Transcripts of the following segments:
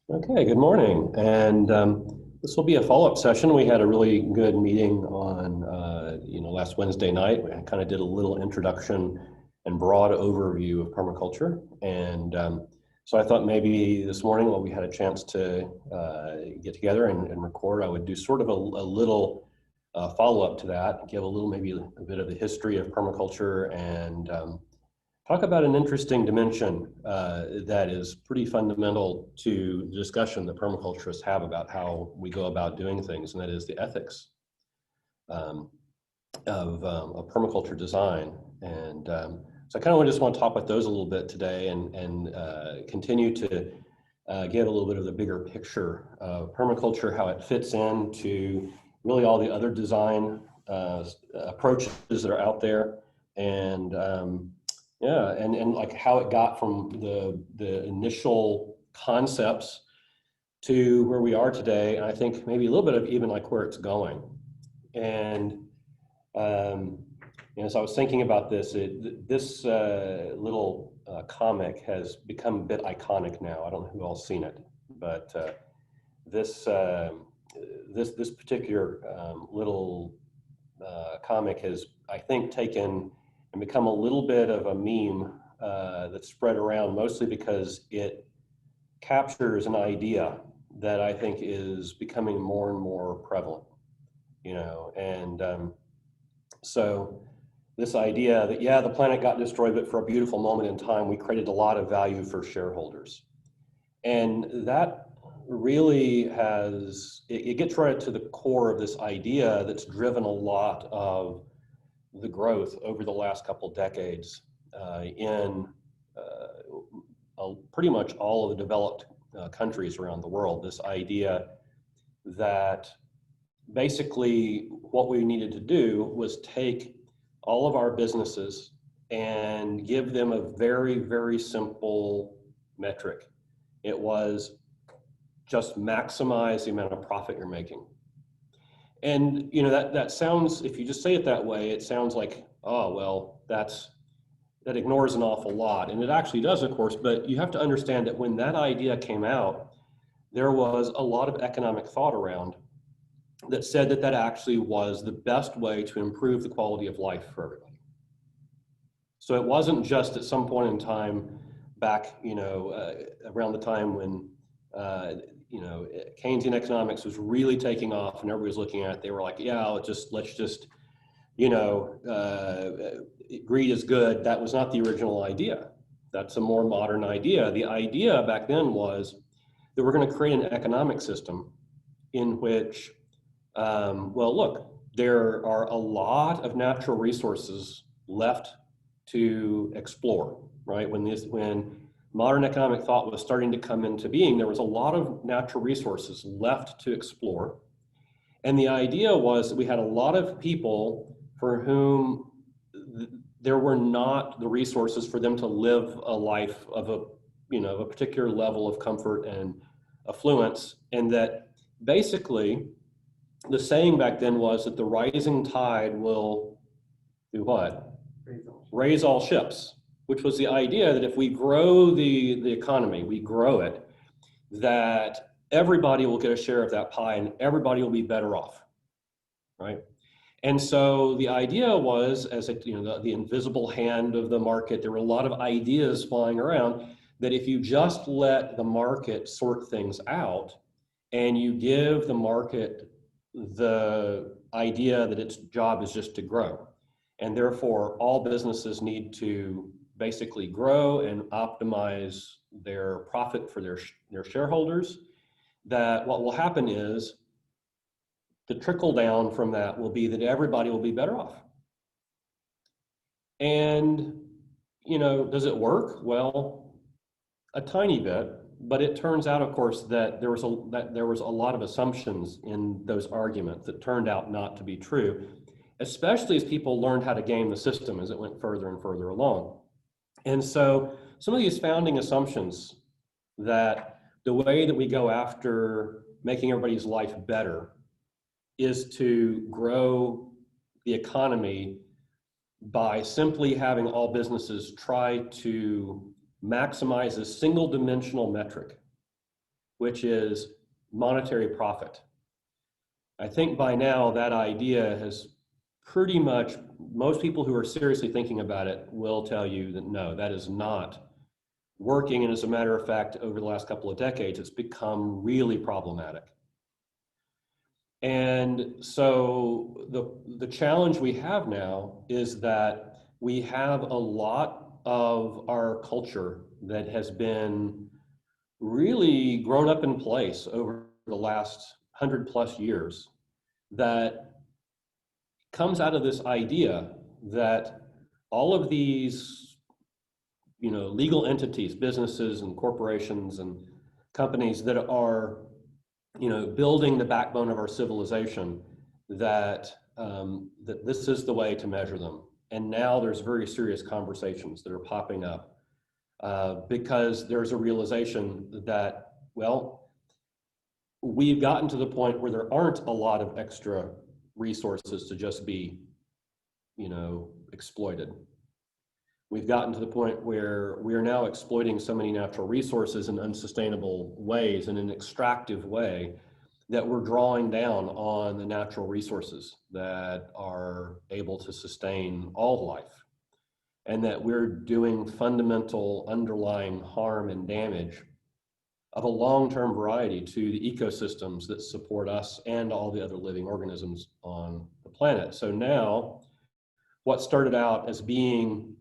Okay, good morning. And this will be a follow-up session. We had a really good meeting on, last Wednesday night. We kind of did a little introduction and broad overview of permaculture. And so I thought maybe this morning, while we had a chance to get together and record, I would do sort of a little follow-up to that, give a little, maybe a bit of the history of permaculture and talk about an interesting dimension that is pretty fundamental to the discussion that permaculturists have about how we go about doing things, and that is the ethics um, of permaculture design. And so I kind of just want to talk about those a little bit today and continue to give a little bit of the bigger picture of permaculture, how it fits into really all the other design approaches that are out there, and yeah, and like how it got from the initial concepts to where we are today, and I think maybe a little bit of even like where it's going. And um, so I was thinking about this. This little comic has become a bit iconic now. I don't know who all's seen it, but this this particular little comic has, I think, taken and become a little bit of a meme that's spread around, mostly because it captures an idea that I think is becoming more and more prevalent. And so this idea that, yeah, the planet got destroyed, but for a beautiful moment in time, we created a lot of value for shareholders. And that really it gets right to the core of this idea that's driven a lot of the growth over the last couple of decades in pretty much all of the developed countries around the world. This idea that basically what we needed to do was take all of our businesses and give them a very, very simple metric. It was just maximize the amount of profit you're making. And that sounds, if you just say it that way, it sounds like, oh, well, that ignores an awful lot. And it actually does, of course, but you have to understand that when that idea came out, there was a lot of economic thought around that said that that actually was the best way to improve the quality of life for everybody. So it wasn't just at some point in time back, around the time when Keynesian economics was really taking off and everybody was looking at it. They were like, yeah, let's just greed is good. That was not the original idea. That's a more modern idea. The idea back then was that we're going to create an economic system in which, well, look, there are a lot of natural resources left to explore, right? When modern economic thought was starting to come into being, there was a lot of natural resources left to explore. And the idea was that we had a lot of people for whom there were not the resources for them to live a life of a particular level of comfort and affluence. And that basically the saying back then was that the rising tide will do what? Raise all ships, which was the idea that if we grow the economy, we grow it, that everybody will get a share of that pie and everybody will be better off, right? And so the idea was, as the invisible hand of the market, there were a lot of ideas flying around that if you just let the market sort things out and you give the market the idea that its job is just to grow, and therefore all businesses need to basically grow and optimize their profit for their shareholders, that what will happen is the trickle down from that will be that everybody will be better off. And, does it work? Well, a tiny bit, but it turns out, of course, that there was a lot of assumptions in those arguments that turned out not to be true, especially as people learned how to game the system as it went further and further along. And so some of these founding assumptions that the way that we go after making everybody's life better is to grow the economy by simply having all businesses try to maximize a single dimensional metric. which is monetary profit. I think by now that idea has pretty much, most people who are seriously thinking about it will tell you that no, that is not working. And as a matter of fact, over the last couple of decades, it's become really problematic. And so the challenge we have now is that we have a lot of our culture that has been really grown up in place over the last 100+ years that comes out of this idea that all of these, legal entities, businesses and corporations and companies that are, building the backbone of our civilization, that that this is the way to measure them. And now there's very serious conversations that are popping up because there's a realization that, well, we've gotten to the point where there aren't a lot of extra resources to just be, exploited. We've gotten to the point where we are now exploiting so many natural resources in unsustainable ways, in an extractive way, that we're drawing down on the natural resources that are able to sustain all life, and that we're doing fundamental underlying harm and damage of a long-term variety to the ecosystems that support us and all the other living organisms on the planet. So now, what started out as being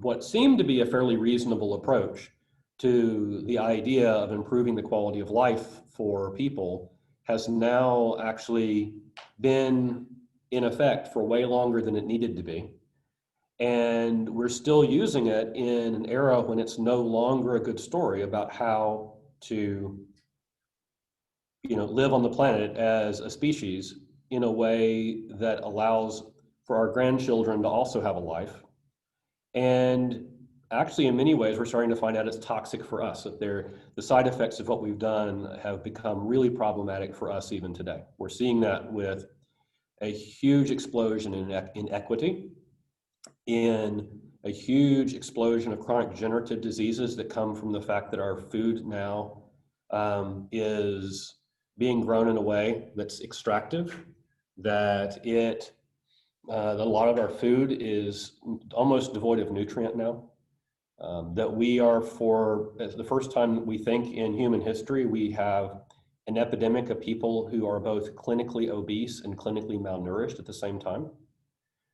what seemed to be a fairly reasonable approach to the idea of improving the quality of life for people has now actually been in effect for way longer than it needed to be. And we're still using it in an era when it's no longer a good story about how to, live on the planet as a species in a way that allows for our grandchildren to also have a life. And actually, in many ways, we're starting to find out it's toxic for us, that the side effects of what we've done have become really problematic for us even today. We're seeing that with a huge explosion in inequity, in a huge explosion of chronic degenerative diseases that come from the fact that our food now is being grown in a way that's extractive, that a lot of our food is almost devoid of nutrient now, that we are, for the first time we think in human history, we have an epidemic of people who are both clinically obese and clinically malnourished at the same time.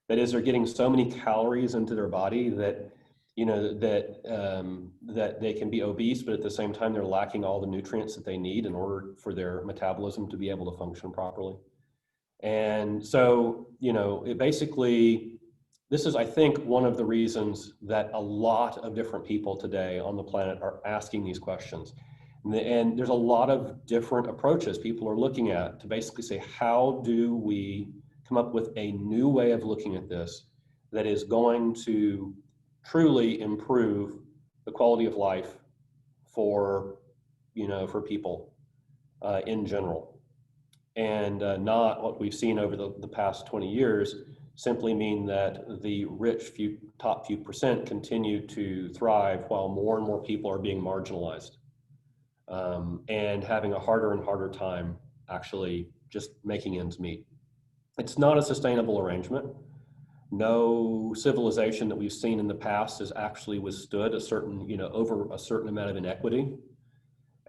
That is, they're getting so many calories into their body that, that they can be obese, but at the same time, they're lacking all the nutrients that they need in order for their metabolism to be able to function properly. And so, it basically, this is, I think, one of the reasons that a lot of different people today on the planet are asking these questions. And there's a lot of different approaches people are looking at to basically say, how do we come up with a new way of looking at this that is going to truly improve the quality of life for, for people in general. And not what we've seen over the past 20 years simply mean that the rich top few percent continue to thrive while more and more people are being marginalized and having a harder and harder time actually just making ends meet. It's not a sustainable arrangement. No civilization that we've seen in the past has actually withstood a certain, over a certain amount of inequity.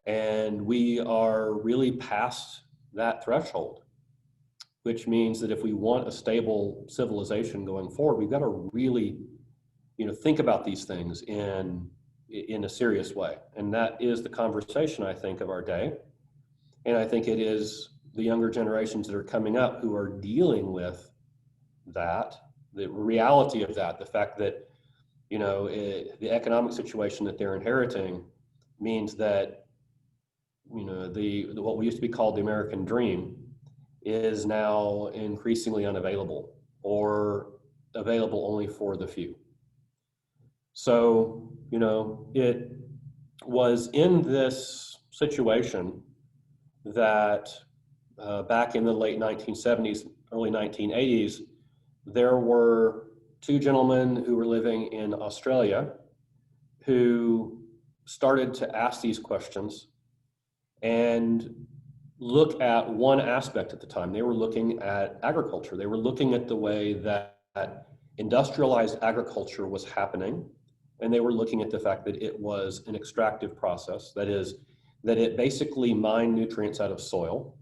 And we are really past that threshold, which means that if we want a stable civilization going forward, we've got to really, think about these things in a serious way. And that is the conversation, I think, of our day. And I think it is the younger generations that are coming up who are dealing with that, the reality of that, the fact that, the economic situation that they're inheriting means that, what we used to be called the American dream is now increasingly unavailable or available only for the few. So, it was in this situation that back in the late 1970s, early 1980s, there were two gentlemen who were living in Australia who started to ask these questions and look at one aspect at the time. They were looking at agriculture. They were looking at the way that industrialized agriculture was happening, and they were looking at the fact that it was an extractive process. That is, that it basically mined nutrients out of soil,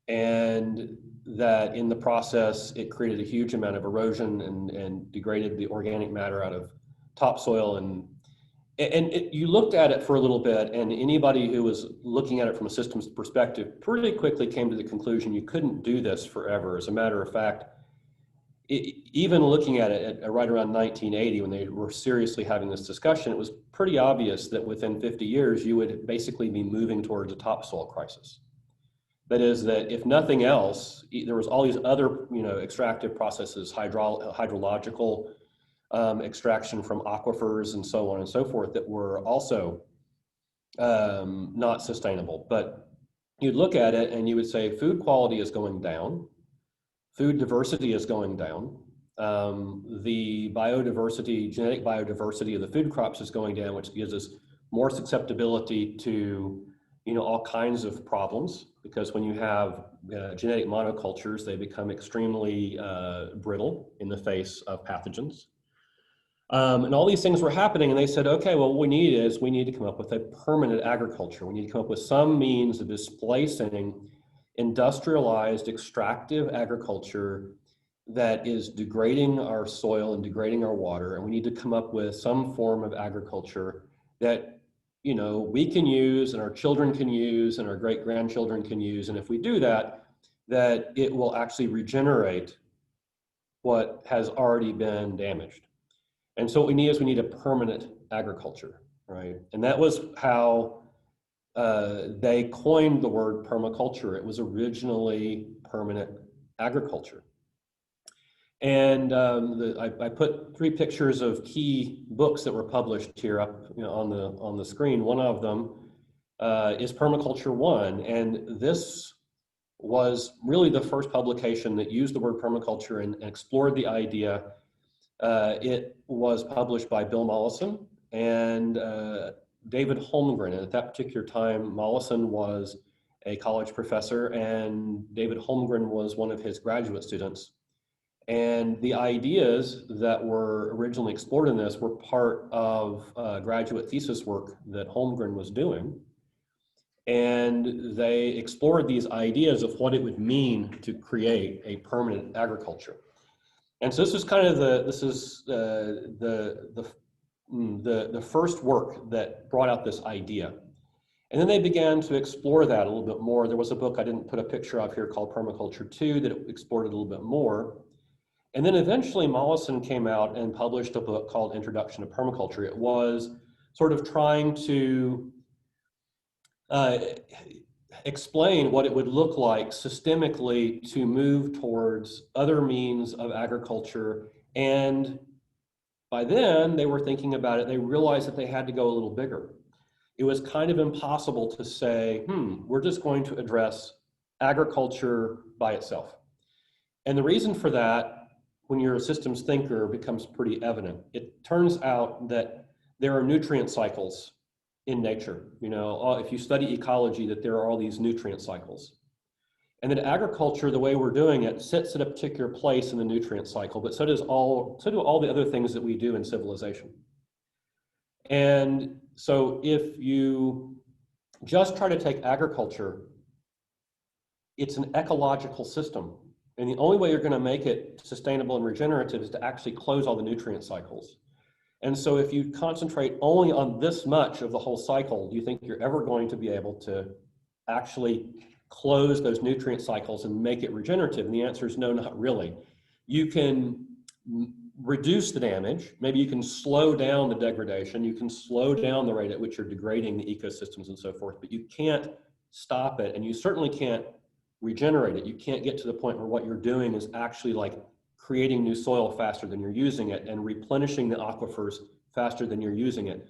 and that in the process, it created a huge amount of erosion and degraded the organic matter out of topsoil. You looked at it for a little bit, and anybody who was looking at it from a systems perspective pretty quickly came to the conclusion you couldn't do this forever. As a matter of fact, even looking at it at right around 1980, when they were seriously having this discussion, it was pretty obvious that within 50 years, you would basically be moving towards a topsoil crisis. That is, that if nothing else, there was all these other, extractive processes, hydrological extraction from aquifers and so on and so forth, that were also not sustainable. But you'd look at it and you would say food quality is going down, food diversity is going down, the biodiversity, genetic biodiversity of the food crops is going down, which gives us more susceptibility to all kinds of problems, because when you have genetic monocultures, they become extremely brittle in the face of pathogens. And all these things were happening, and they said, okay, well, what we need to come up with a permanent agriculture. We need to come up with some means of displacing industrialized extractive agriculture that is degrading our soil and degrading our water. And we need to come up with some form of agriculture that we can use, and our children can use, and our great-grandchildren can use. And if we do that, that it will actually regenerate what has already been damaged. And so what we need a permanent agriculture, right? And that was how they coined the word permaculture. It was originally permanent agriculture. And I put 3 pictures of key books that were published here up on the screen. One of them is Permaculture 1, and this was really the first publication that used the word permaculture and explored the idea. It was published by Bill Mollison and David Holmgren. And at that particular time, Mollison was a college professor, and David Holmgren was one of his graduate students. And the ideas that were originally explored in this were part of graduate thesis work that Holmgren was doing. And they explored these ideas of what it would mean to create a permanent agriculture. And so this is kind of the first work that brought out this idea. And then they began to explore that a little bit more. There was a book I didn't put a picture of here called Permaculture 2 that explored it a little bit more. And then eventually Mollison came out and published a book called Introduction to Permaculture. It was sort of trying to explain what it would look like systemically to move towards other means of agriculture. And by then they were thinking about it, they realized that they had to go a little bigger. It was kind of impossible to say, we're just going to address agriculture by itself. And the reason for that, when you're a systems thinker, becomes pretty evident. It turns out that there are nutrient cycles in nature. If you study ecology, that there are all these nutrient cycles. And that agriculture, the way we're doing it, sits at a particular place in the nutrient cycle, but so do all the other things that we do in civilization. And so if you just try to take agriculture, it's an ecological system. And the only way you're going to make it sustainable and regenerative is to actually close all the nutrient cycles. And so if you concentrate only on this much of the whole cycle, do you think you're ever going to be able to actually close those nutrient cycles and make it regenerative? And the answer is no, not really. You can reduce the damage. Maybe you can slow down the degradation. You can slow down the rate at which you're degrading the ecosystems and so forth, but you can't stop it, and you certainly can't regenerate it. You can't get to the point where what you're doing is actually like creating new soil faster than you're using it, and replenishing the aquifers faster than you're using it,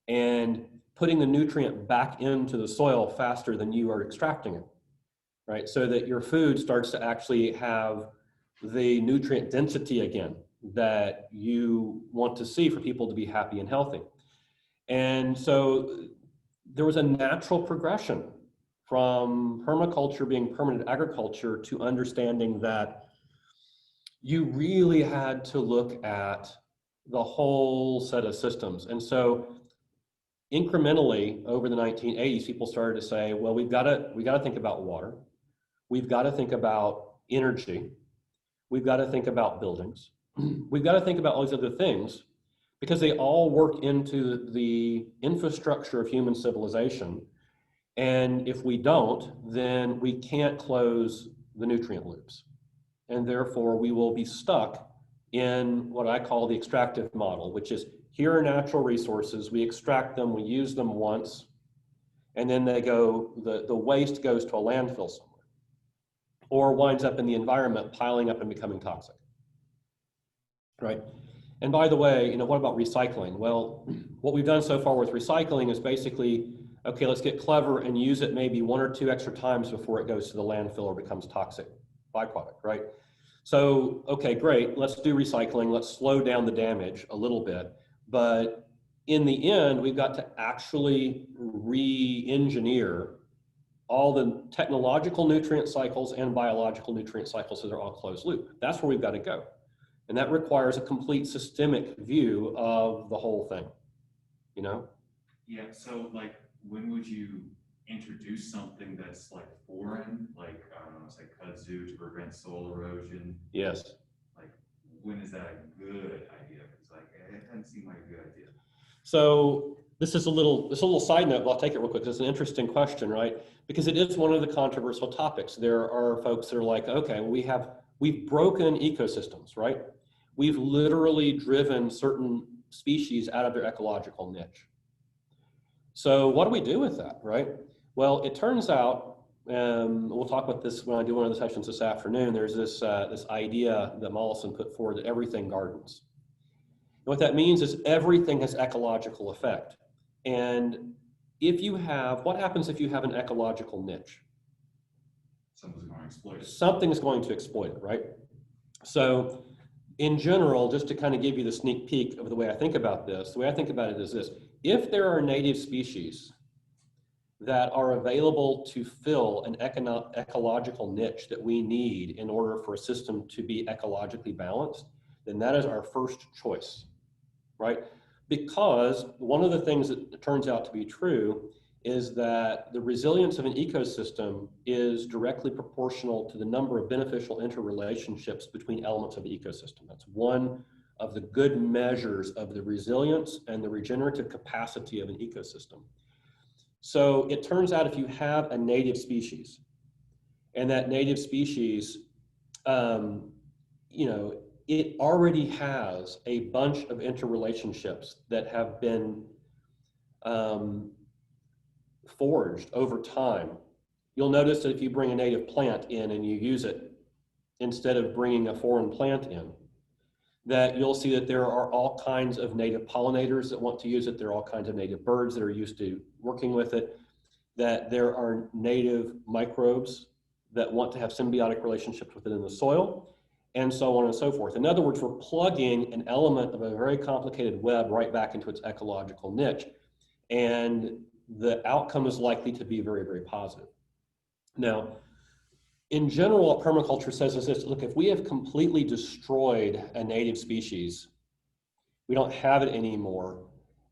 and putting the nutrient back into the soil faster than you are extracting it, right? So that your food starts to actually have the nutrient density again that you want to see for people to be happy and healthy. And so there was a natural progression from permaculture being permanent agriculture to understanding that you really had to look at the whole set of systems. And so incrementally over the 1980s, people started to say, well, we got to think about water. We've got to think about energy. We've got to think about buildings. We've got to think about all these other things because they all work into the infrastructure of human civilization. And if we don't, then we can't close the nutrient loops. And therefore we will be stuck in what I call the extractive model, which is here are natural resources, we extract them, we use them once, and then they go, the waste goes to a landfill somewhere, or winds up in the environment piling up and becoming toxic, right? And by the way, what about recycling? Well, what we've done so far with recycling is basically, okay, let's get clever and use it maybe 1 or 2 extra times before it goes to the landfill or becomes toxic byproduct, right? So, okay, great, let's do recycling, let's slow down the damage a little bit, but in the end, we've got to actually re-engineer all the technological nutrient cycles and biological nutrient cycles so they're all closed loop. That's where we've got to go. And that requires a complete systemic view of the whole thing, Yeah, so like, when would you introduce something that's like foreign, like, I don't know, say kudzu to prevent soil erosion? Yes. Like, when is that a good idea? Because like, it doesn't seem like a good idea. So this is a little side note, but I'll take it real quick. It's an interesting question, right? Because it is one of the controversial topics. There are folks that are like, okay, we've broken ecosystems, right? We've literally driven certain species out of their ecological niche. So what do we do with that, right? Well, it turns out, we'll talk about this when I do one of the sessions this afternoon, there's this idea that Mollison put forward that everything gardens. And what that means is everything has ecological effect. And what happens if you have an ecological niche? Something's going to exploit it. Something's going to exploit it, right? So in general, just to kind of give you the sneak peek of the way I think about this, the way I think about it is this: if there are native species that are available to fill an ecological niche that we need in order for a system to be ecologically balanced, then that is our first choice, right? Because one of the things that turns out to be true is that the resilience of an ecosystem is directly proportional to the number of beneficial interrelationships between elements of the ecosystem. That's one of the good measures of the resilience and the regenerative capacity of an ecosystem. So it turns out if you have a native species, and that native species, it already has a bunch of interrelationships that have been forged over time. You'll notice that if you bring a native plant in and you use it instead of bringing a foreign plant in, that you'll see that there are all kinds of native pollinators that want to use it. There are all kinds of native birds that are used to working with it, that there are native microbes that want to have symbiotic relationships within the soil, and so on and so forth. In other words, we're plugging an element of a very complicated web right back into its ecological niche, and the outcome is likely to be very, very positive. Now, in general, what permaculture says is this: look, if we have completely destroyed a native species, we don't have it anymore,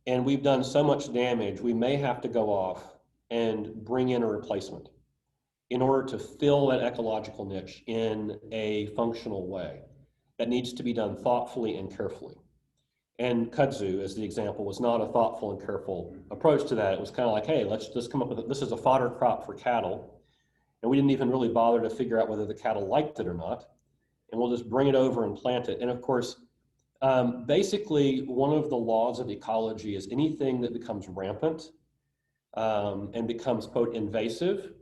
and we've done so much damage, we may have to go off and bring in a replacement in order to fill that ecological niche in a functional way. That needs to be done thoughtfully and carefully. And kudzu, as the example, was not a thoughtful and careful approach to that. It was kind of like, hey, let's just come up with this is a fodder crop for cattle. And we didn't even really bother to figure out whether the cattle liked it or not. And we'll just bring it over and plant it. And of course, basically, one of the laws of ecology is anything that becomes rampant and becomes, quote, invasive,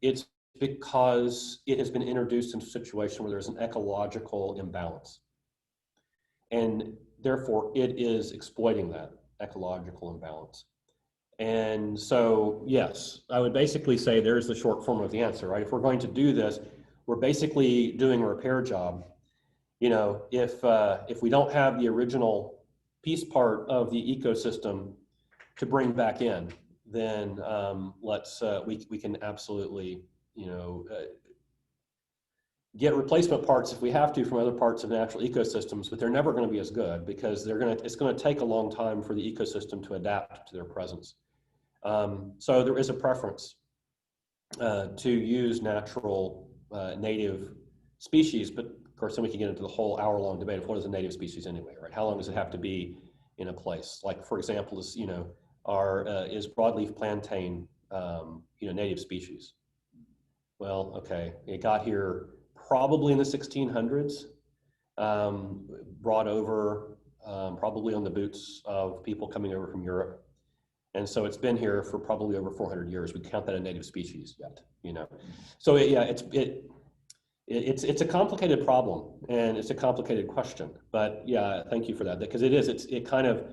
it's because it has been introduced into a situation where there's an ecological imbalance. And therefore, it is exploiting that ecological imbalance. And so, yes, I would basically say there's the short form of the answer, right? If we're going to do this, we're basically doing a repair job. If we don't have the original piece part of the ecosystem to bring back in, then we can absolutely, get replacement parts if we have to from other parts of natural ecosystems, but they're never going to be as good because it's going to take a long time for the ecosystem to adapt to their presence. So there is a preference to use natural native species, but of course then we can get into the whole hour-long debate of what is a native species anyway, right? How long does it have to be in a place? Like, for example, is is broadleaf plantain native species? Well, okay, it got here probably in the 1600s, brought over probably on the boots of people coming over from Europe. And so it's been here for probably over 400 years. We count that a native species yet, So it's a complicated problem and it's a complicated question. But yeah, thank you for that, because it kind of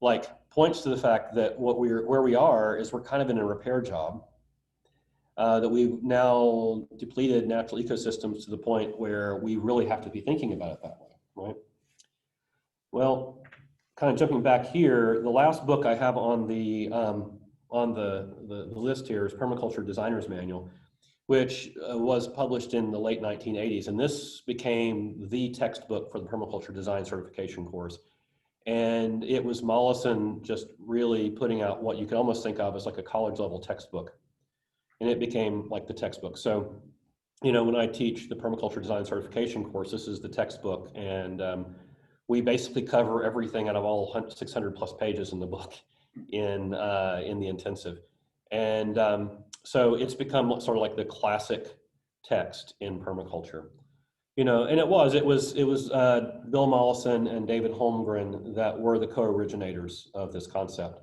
like points to the fact that where we are is we're kind of in a repair job. That we've now depleted natural ecosystems to the point where we really have to be thinking about it that way, right? Well, kind of jumping back here, the last book I have on the list here is Permaculture Designer's Manual, which was published in the late 1980s, and this became the textbook for the permaculture design certification course. And it was Mollison just really putting out what you could almost think of as like a college level textbook. And it became like the textbook. So, when I teach the permaculture design certification course, this is the textbook. And we basically cover everything out of all 600 plus pages in the book in the intensive. And so it's become sort of like the classic text in permaculture. And it was Bill Mollison and David Holmgren that were the co-originators of this concept.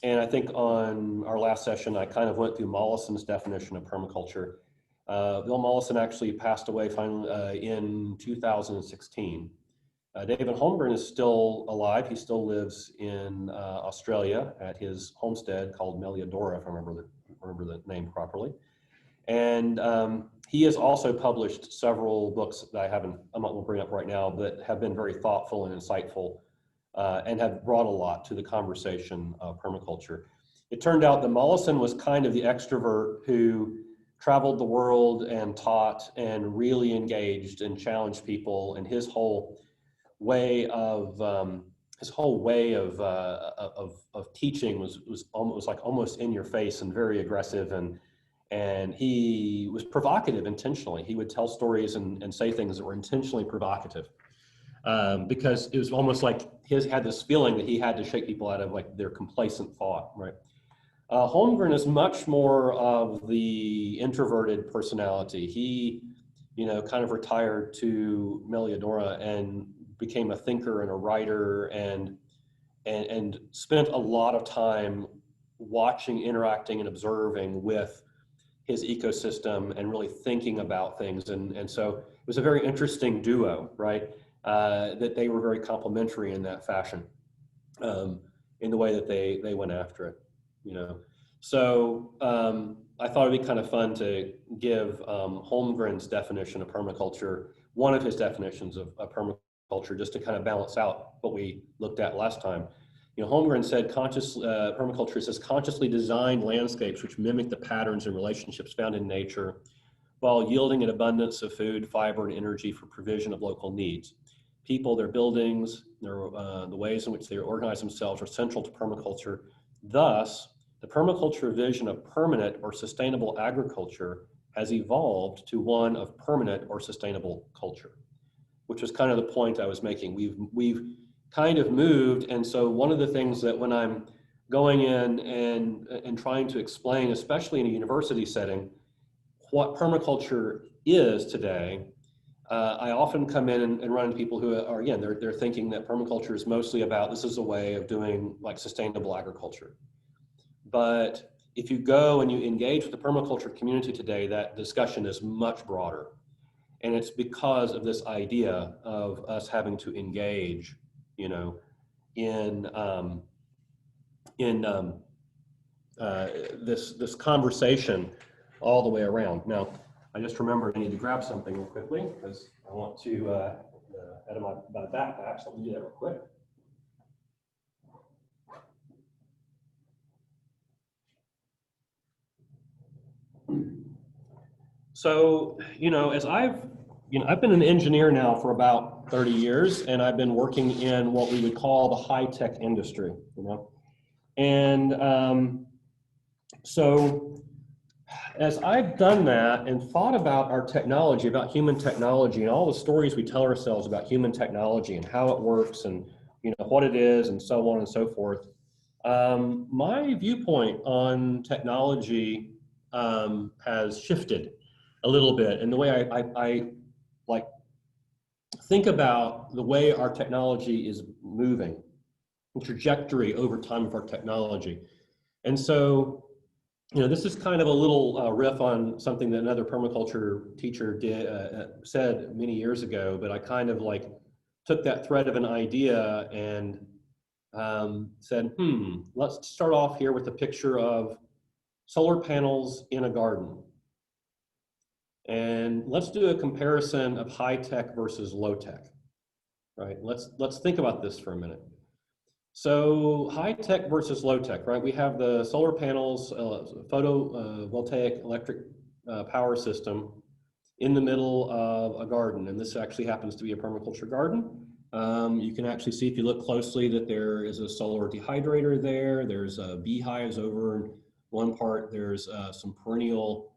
And I think on our last session, I kind of went through Mollison's definition of permaculture. Bill Mollison actually passed away finally in 2016. David Holmgren is still alive. He still lives in Australia at his homestead called Meliadora, if I remember the name properly. And he has also published several books that I'm not going to bring up right now, that have been very thoughtful and insightful. And have brought a lot to the conversation of permaculture. It turned out that Mollison was kind of the extrovert who traveled the world and taught and really engaged and challenged people, and his whole way of teaching was almost in your face and very aggressive, and he was provocative intentionally. He would tell stories and say things that were intentionally provocative. Because it was almost like he had this feeling that he had to shake people out of like their complacent thought, right? Holmgren is much more of the introverted personality. He, kind of retired to Meliadora and became a thinker and a writer and spent a lot of time watching, interacting, and observing with his ecosystem and really thinking about things. And so it was a very interesting duo, right? That they were very complementary in that fashion, in the way that they went after it, So I thought it'd be kind of fun to give Holmgren's definition of permaculture, one of his definitions of permaculture, just to kind of balance out what we looked at last time. Holmgren said permaculture says consciously designed landscapes which mimic the patterns and relationships found in nature, while yielding an abundance of food, fiber, and energy for provision of local needs. People, their buildings, the ways in which they organize themselves are central to permaculture. Thus, the permaculture vision of permanent or sustainable agriculture has evolved to one of permanent or sustainable culture, which was kind of the point I was making. We've kind of moved, and so one of the things that when I'm going in and trying to explain, especially in a university setting, what permaculture is today, I often come in and run into people who are, again, they're thinking that permaculture is mostly about, this is a way of doing like sustainable agriculture. But if you go and you engage with the permaculture community today, that discussion is much broader. And it's because of this idea of us having to engage, in this conversation all the way around. Now, I just remembered I need to grab something real quickly because I want to, out of my backpack, so let me do that real quick. So, as I've been an engineer now for about 30 years, and I've been working in what we would call the high-tech industry, And so as I've done that and thought about our technology, about human technology, and all the stories we tell ourselves about human technology and how it works and what it is and so on and so forth, my viewpoint on technology has shifted a little bit. And the way I like think about the way our technology is moving, the trajectory over time of our technology. And so, this is kind of a little riff on something that another permaculture teacher said many years ago, but I kind of took that thread of an idea and said, let's start off here with a picture of solar panels in a garden. And let's do a comparison of high tech versus low tech, right? Let's think about this for a minute. So high tech versus low tech, right? We have the solar panels, photovoltaic electric power system in the middle of a garden. And this actually happens to be a permaculture garden. You can actually see, if you look closely, that there is a solar dehydrator there. There's beehives over in one part. There's some perennial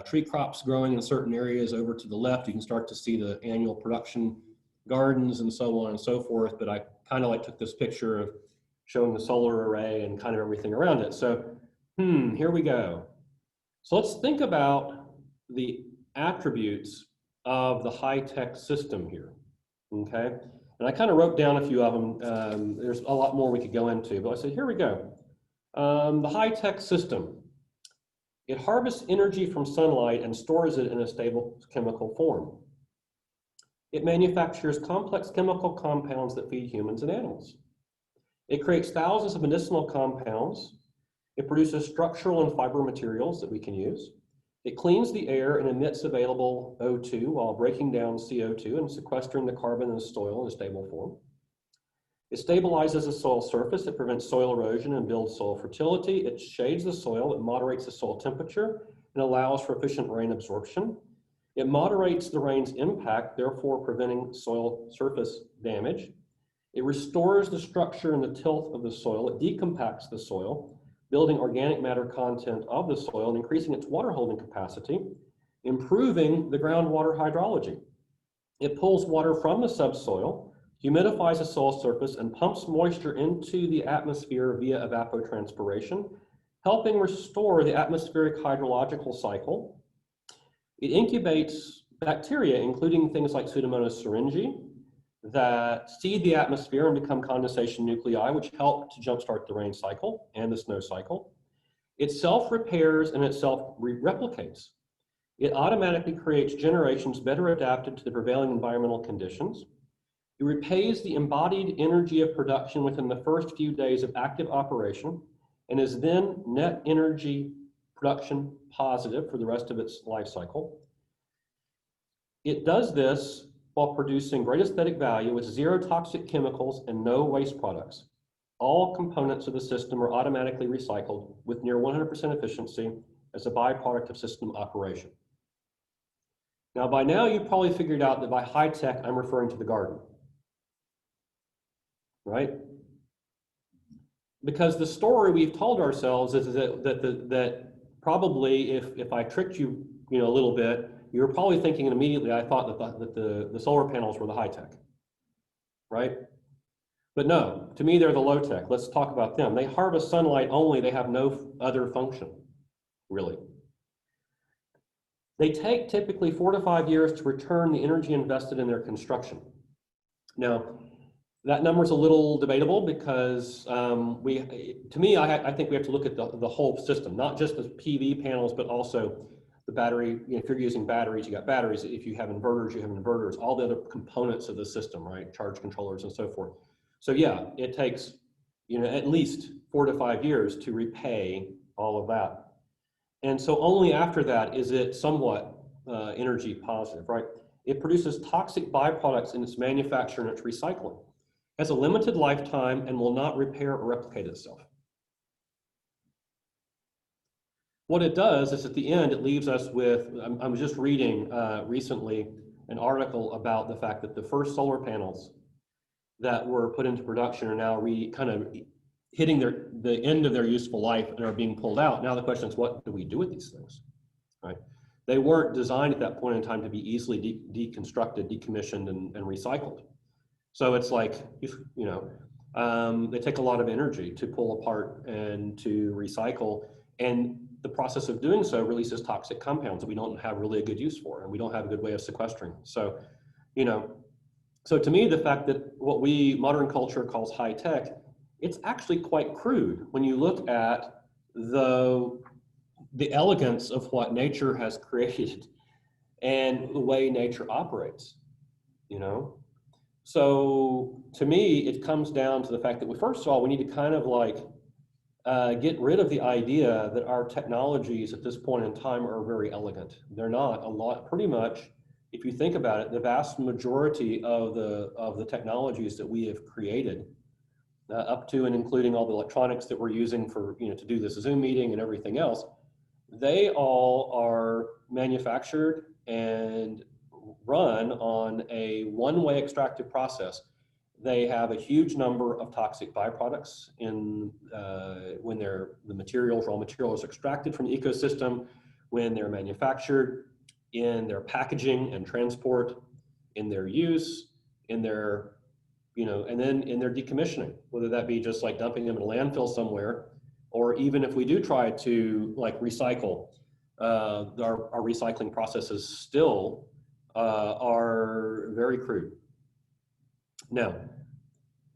tree crops growing in certain areas over to the left. You can start to see the annual production gardens and so on and so forth. But I kind of took this picture of showing the solar array and kind of everything around it. So, here we go. So let's think about the attributes of the high-tech system here, okay? And I kind of wrote down a few of them. There's a lot more we could go into, but I said, here we go. The high-tech system. It harvests energy from sunlight and stores it in a stable chemical form. It manufactures complex chemical compounds that feed humans and animals. It creates thousands of medicinal compounds. It produces structural and fiber materials that we can use. It cleans the air and emits available O2 while breaking down CO2 and sequestering the carbon in the soil in a stable form. It stabilizes the soil surface. It prevents soil erosion and builds soil fertility. It shades the soil. It moderates the soil temperature and allows for efficient rain absorption. It moderates the rain's impact, therefore preventing soil surface damage. It restores the structure and the tilth of the soil. It decompacts the soil, building organic matter content of the soil and increasing its water holding capacity, improving the groundwater hydrology. It pulls water from the subsoil, humidifies the soil surface, and pumps moisture into the atmosphere via evapotranspiration, helping restore the atmospheric hydrological cycle. It incubates bacteria, including things like Pseudomonas syringae, that seed the atmosphere and become condensation nuclei, which help to jumpstart the rain cycle and the snow cycle. It self-repairs and it self-replicates. It automatically creates generations better adapted to the prevailing environmental conditions. It repays the embodied energy of production within the first few days of active operation and is then net energy production positive for the rest of its life cycle. It does this while producing great aesthetic value with zero toxic chemicals and no waste products. All components of the system are automatically recycled with near 100% efficiency as a byproduct of system operation. Now, by now, you've probably figured out that by high tech, I'm referring to the garden, right? Because the story we've told ourselves is that probably if I tricked you, a little bit, you were probably thinking immediately, I thought that the solar panels were the high tech, right? But no, to me, they're the low tech. Let's talk about them. They harvest sunlight only. They have no other function, really. They take typically 4 to 5 years to return the energy invested in their construction. Now, that number is a little debatable because to me, I think we have to look at the whole system, not just the PV panels, but also the battery. If you're using batteries, you got batteries. If you have inverters, you have inverters, all the other components of the system, right? Charge controllers and so forth. So yeah, it takes, at least 4 to 5 years to repay all of that. And so only after that is it somewhat energy positive, right? It produces toxic byproducts in its manufacture and its recycling. It has a limited lifetime and will not repair or replicate itself. what it does is at the end, it leaves us with, I was just reading recently an article about the fact that the first solar panels that were put into production are now kind of hitting the end of their useful life and are being pulled out. Now the question is, what do we do with these things, right? They weren't designed at that point in time to be easily deconstructed, decommissioned, and recycled. So it's like, they take a lot of energy to pull apart and to recycle. And the process of doing so releases toxic compounds that we don't have really a good use for, and we don't have a good way of sequestering. So, so to me, the fact that what modern culture calls high tech, it's actually quite crude when you look at the elegance of what nature has created and the way nature operates, So to me, it comes down to the fact that first of all, we need to kind of like get rid of the idea that our technologies at this point in time are very elegant. They're not. Pretty much, if you think about it, the vast majority of the technologies that we have created, up to and including all the electronics that we're using for, to do this Zoom meeting and everything else, they all are manufactured and run on a one-way extractive process. They have a huge number of toxic byproducts when the raw material is extracted from the ecosystem, when they're manufactured, in their packaging and transport, in their use, in their, and then in their decommissioning, whether that be just like dumping them in a landfill somewhere, or even if we do try to like recycle, our recycling processes still are very crude. Now,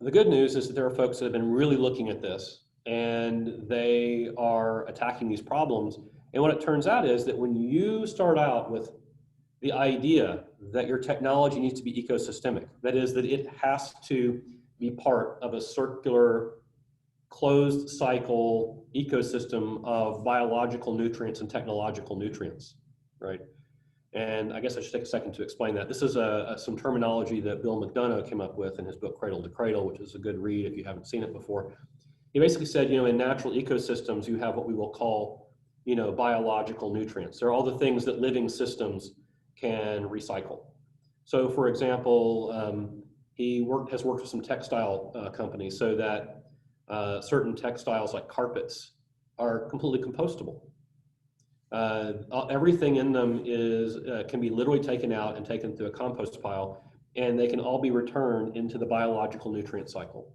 the good news is that there are folks that have been really looking at this, and they are attacking these problems. And what it turns out is that when you start out with the idea that your technology needs to be ecosystemic, that is, that it has to be part of a circular, closed cycle ecosystem of biological nutrients and technological nutrients, right? And I guess I should take a second to explain that. This is some terminology that Bill McDonough came up with in his book, Cradle to Cradle, which is a good read if you haven't seen it before. He basically said, in natural ecosystems, you have what we will call, biological nutrients. They're all the things that living systems can recycle. So for example, he has worked with some textile companies so that certain textiles like carpets are completely compostable. Everything in them can be literally taken out and taken through a compost pile, and they can all be returned into the biological nutrient cycle.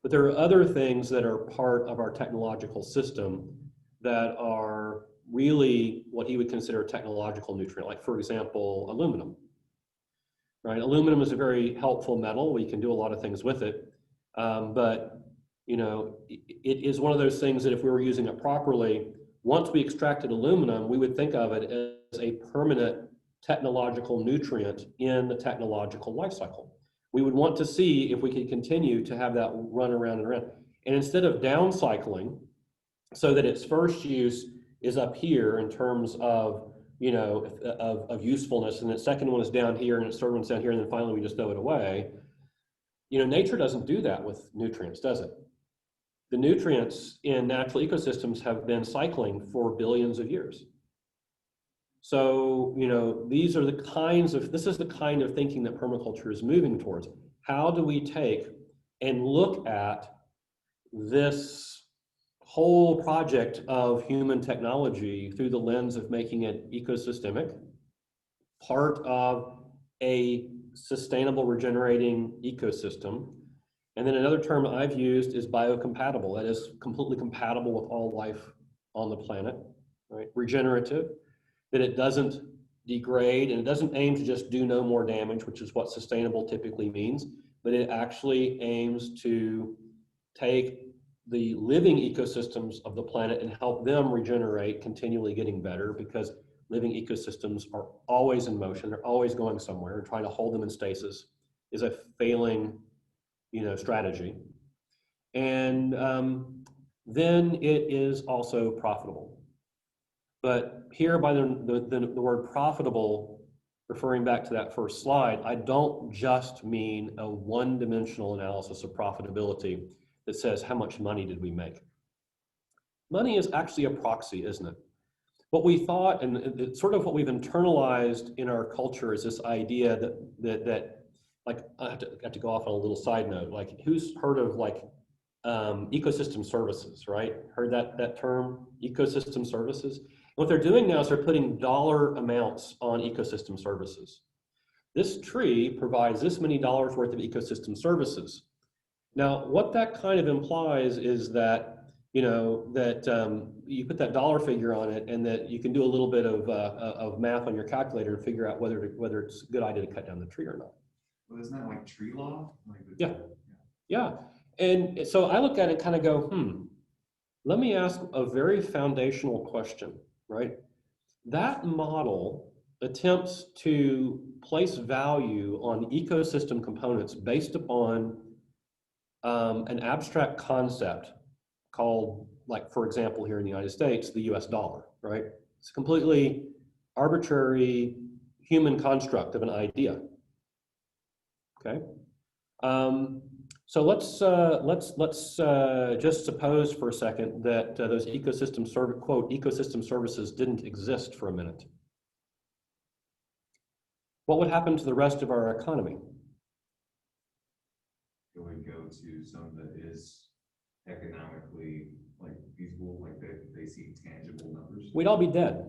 But there are other things that are part of our technological system that are really what he would consider a technological nutrient, like for example, aluminum. Right? Aluminum is a very helpful metal. We can do a lot of things with it, but it is one of those things that if we were using it properly, once we extracted aluminum, we would think of it as a permanent technological nutrient in the technological life cycle. We would want to see if we could continue to have that run around and around. And instead of downcycling, so that its first use is up here in terms of, of usefulness, and its second one is down here, and its third one's down here, and then finally we just throw it away. Nature doesn't do that with nutrients, does it? The nutrients in natural ecosystems have been cycling for billions of years. So, this is the kind of thinking that permaculture is moving towards. How do we take and look at this whole project of human technology through the lens of making it ecosystemic, part of a sustainable regenerating ecosystem? And then another term I've used is biocompatible. That is completely compatible with all life on the planet, right? Regenerative, that it doesn't degrade and it doesn't aim to just do no more damage, which is what sustainable typically means, but it actually aims to take the living ecosystems of the planet and help them regenerate, continually getting better, because living ecosystems are always in motion. They're always going somewhere, and trying to hold them in stasis is a failing strategy. And then it is also profitable. But here by the word profitable, referring back to that first slide, I don't just mean a one-dimensional analysis of profitability that says how much money did we make. money is actually a proxy, isn't it? What we thought, and it's sort of what we've internalized in our culture, is this idea that like, I have to go off on a little side note. Like, who's heard of like ecosystem services, right? Heard that term, ecosystem services? What they're doing now is they're putting dollar amounts on ecosystem services. This tree provides this many dollars worth of ecosystem services. Now, what that kind of implies is that, you know, that you put that dollar figure on it, and that you can do a little bit of math on your calculator and figure out whether it's a good idea to cut down the tree or not. Well, isn't that like tree law? Like Yeah. Yeah. And so I look at it and kind of go, let me ask a very foundational question, right? That model attempts to place value on ecosystem components based upon an abstract concept called, like, for example, here in the United States, the US dollar, right? It's a completely arbitrary human construct of an idea, okay? So let's just suppose for a second that those ecosystem services didn't exist for a minute. What would happen to the rest of our economy? It would go to some that is economically like feasible, like they see tangible numbers. We'd all be dead,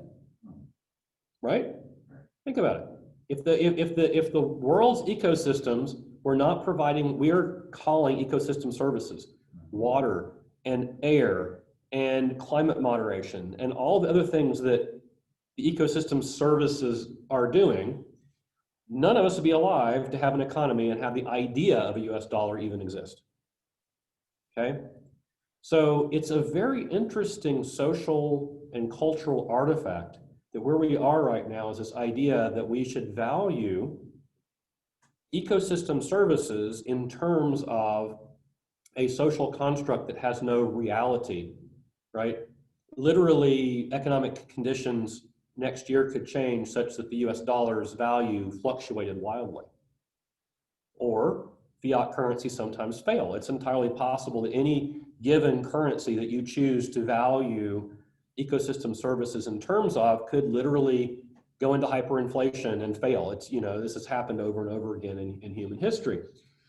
right? Think about it. If the world's ecosystems were not providing, we are calling ecosystem services, water and air and climate moderation and all the other things that the ecosystem services are doing, none of us would be alive to have an economy and have the idea of a US dollar even exist. Okay? So it's a very interesting social and cultural artifact that where we are right now is this idea that we should value ecosystem services in terms of a social construct that has no reality, right? Literally, economic conditions next year could change such that the US dollar's value fluctuated wildly. Or fiat currencies sometimes fail. It's entirely possible that any given currency that you choose to value ecosystem services in terms of could literally go into hyperinflation and fail. It's, you know, this has happened over and over again in human history.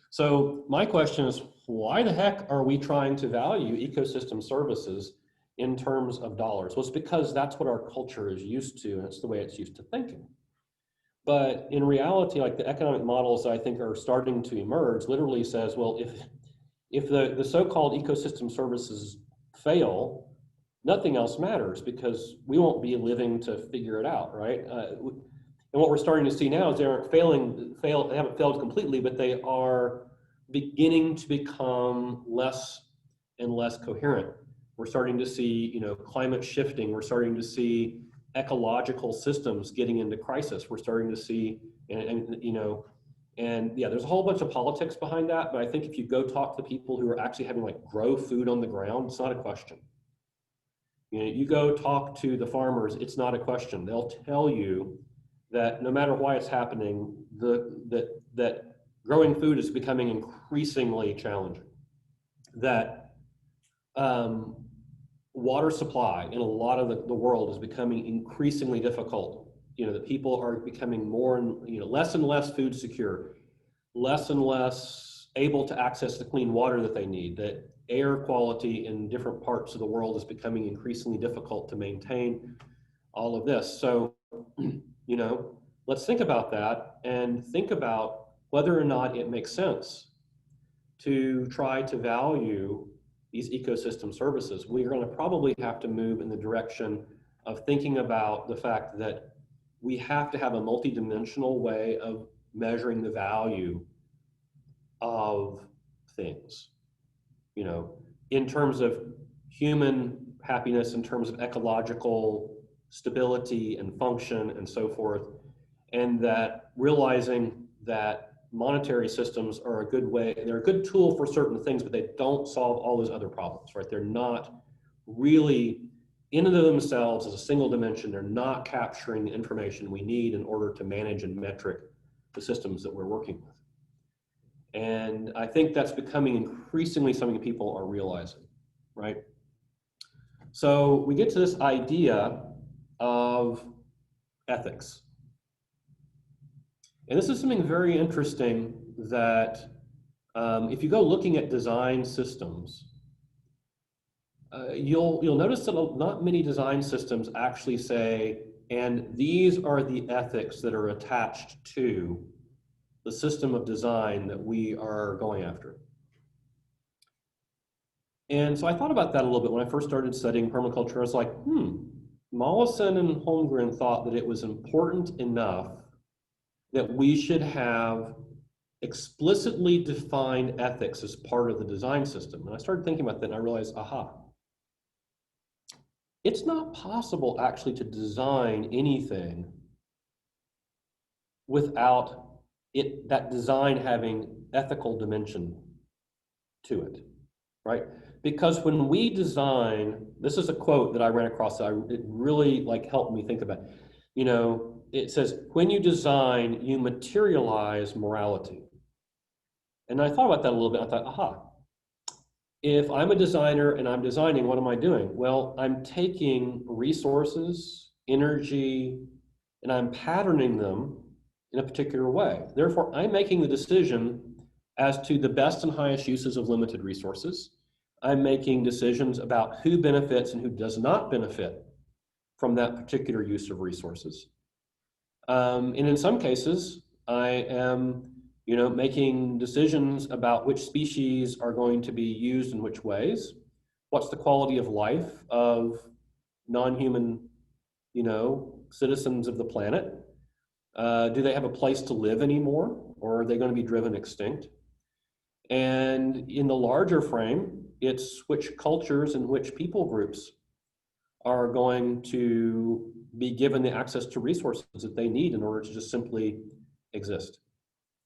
So my question is, why the heck are we trying to value ecosystem services in terms of dollars? Well, it's because that's what our culture is used to, and it's the way it's used to thinking. But in reality, like the economic models I think are starting to emerge literally says, well, if the so-called ecosystem services fail, nothing else matters because we won't be living to figure it out, right? And what we're starting to see now is they aren't they haven't failed completely, but they are beginning to become less and less coherent. We're starting to see, you know, climate shifting. We're starting to see ecological systems getting into crisis. We're starting to see, and you know, and yeah, there's a whole bunch of politics behind that. But I think if you go talk to people who are actually having like grow food on the ground, it's not a question. You know, you go talk to the farmers, it's not a question. They'll tell you that no matter why it's happening, that growing food is becoming increasingly challenging. That water supply in a lot of the world is becoming increasingly difficult. You know, that people are becoming more and, you know, less and less food secure, less and less able to access the clean water that they need, that air quality in different parts of the world is becoming increasingly difficult to maintain, all of this. So, you know, let's think about that and think about whether or not it makes sense to try to value these ecosystem services. We're going to probably have to move in the direction of thinking about the fact that we have to have a multidimensional way of measuring the value of things, you know, in terms of human happiness, in terms of ecological stability and function and so forth, and that realizing that monetary systems are a good way, they're a good tool for certain things, but they don't solve all those other problems, right? They're not really in and of themselves as a single dimension. They're not capturing the information we need in order to manage and metric the systems that we're working with. And I think that's becoming increasingly something people are realizing, right? So we get to this idea of ethics. And this is something very interesting that if you go looking at design systems, you'll notice that not many design systems actually say, and these are the ethics that are attached to the system of design that we are going after. And so I thought about that a little bit when I first started studying permaculture. I was like, Mollison and Holmgren thought that it was important enough that we should have explicitly defined ethics as part of the design system. And I started thinking about that and I realized, aha, it's not possible actually to design anything without that design having ethical dimension to it, right? Because when we design, this is a quote that I ran across that it really helped me think about it. It says, when you design, you materialize morality. And I thought about that a little bit. I thought, aha, if I'm a designer and I'm designing, what am I doing? Well, I'm taking resources, energy, and I'm patterning them in a particular way. Therefore, I'm making the decision as to the best and highest uses of limited resources. I'm making decisions about who benefits and who does not benefit from that particular use of resources. And in some cases, I am making decisions about which species are going to be used in which ways. What's the quality of life of non-human, citizens of the planet? Do they have a place to live anymore, or are they going to be driven extinct? And in the larger frame, it's which cultures and which people groups are going to be given the access to resources that they need in order to just simply exist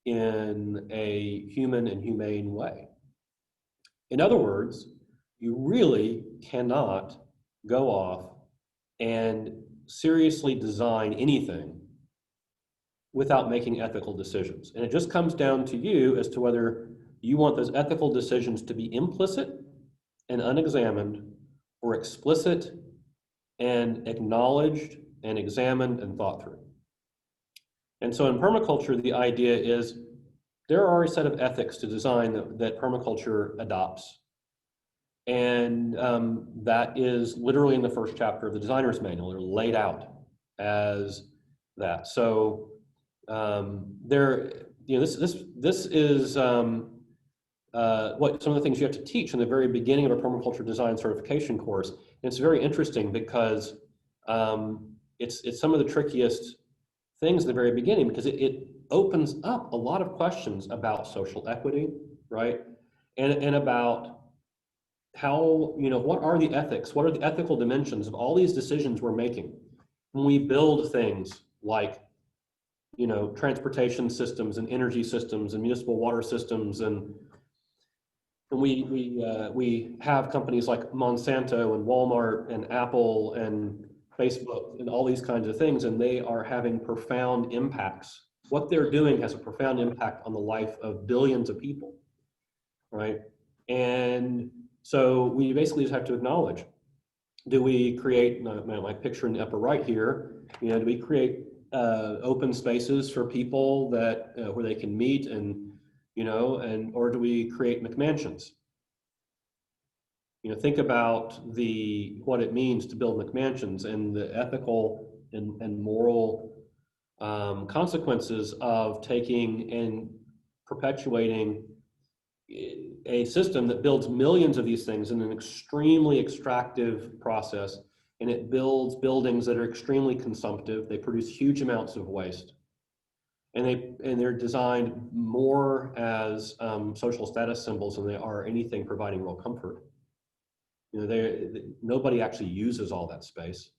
in a human and humane way. In other words, you really cannot go off and seriously design anything without making ethical decisions. And it just comes down to you as to whether you want those ethical decisions to be implicit and unexamined, or explicit and acknowledged and examined and thought through. And so in permaculture, the idea is there are a set of ethics to design that permaculture adopts. And that is literally in the first chapter of the designer's manual. They're laid out as that. So this is what some of the things you have to teach in the very beginning of a permaculture design certification course. And it's very interesting because it's some of the trickiest things at the very beginning, because it opens up a lot of questions about social equity, right? And about how, what are the ethics? What are the ethical dimensions of all these decisions we're making when we build things like, transportation systems and energy systems and municipal water systems, and we have companies like Monsanto and Walmart and Apple and Facebook and all these kinds of things, and they are having profound impacts. What they're doing has a profound impact on the life of billions of people, right? And so we basically just have to acknowledge, do we create, my picture in the upper right here, do we create open spaces for people that where they can meet and or do we create McMansions? Think about what it means to build McMansions and the ethical and moral consequences of taking and perpetuating a system that builds millions of these things in an extremely extractive process, and it builds buildings that are extremely consumptive. They produce huge amounts of waste, and they're designed more as social status symbols than they are anything providing real comfort. Nobody actually uses all that space.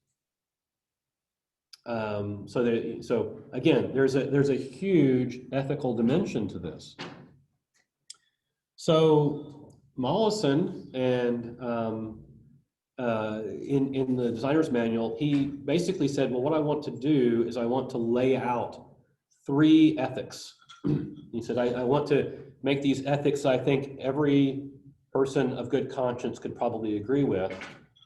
So again, there's a huge ethical dimension to this. So Mollison and in the designer's manual, he basically said, well, what I want to do is I want to lay out 3 ethics. He said, I want to make these ethics I think every person of good conscience could probably agree with.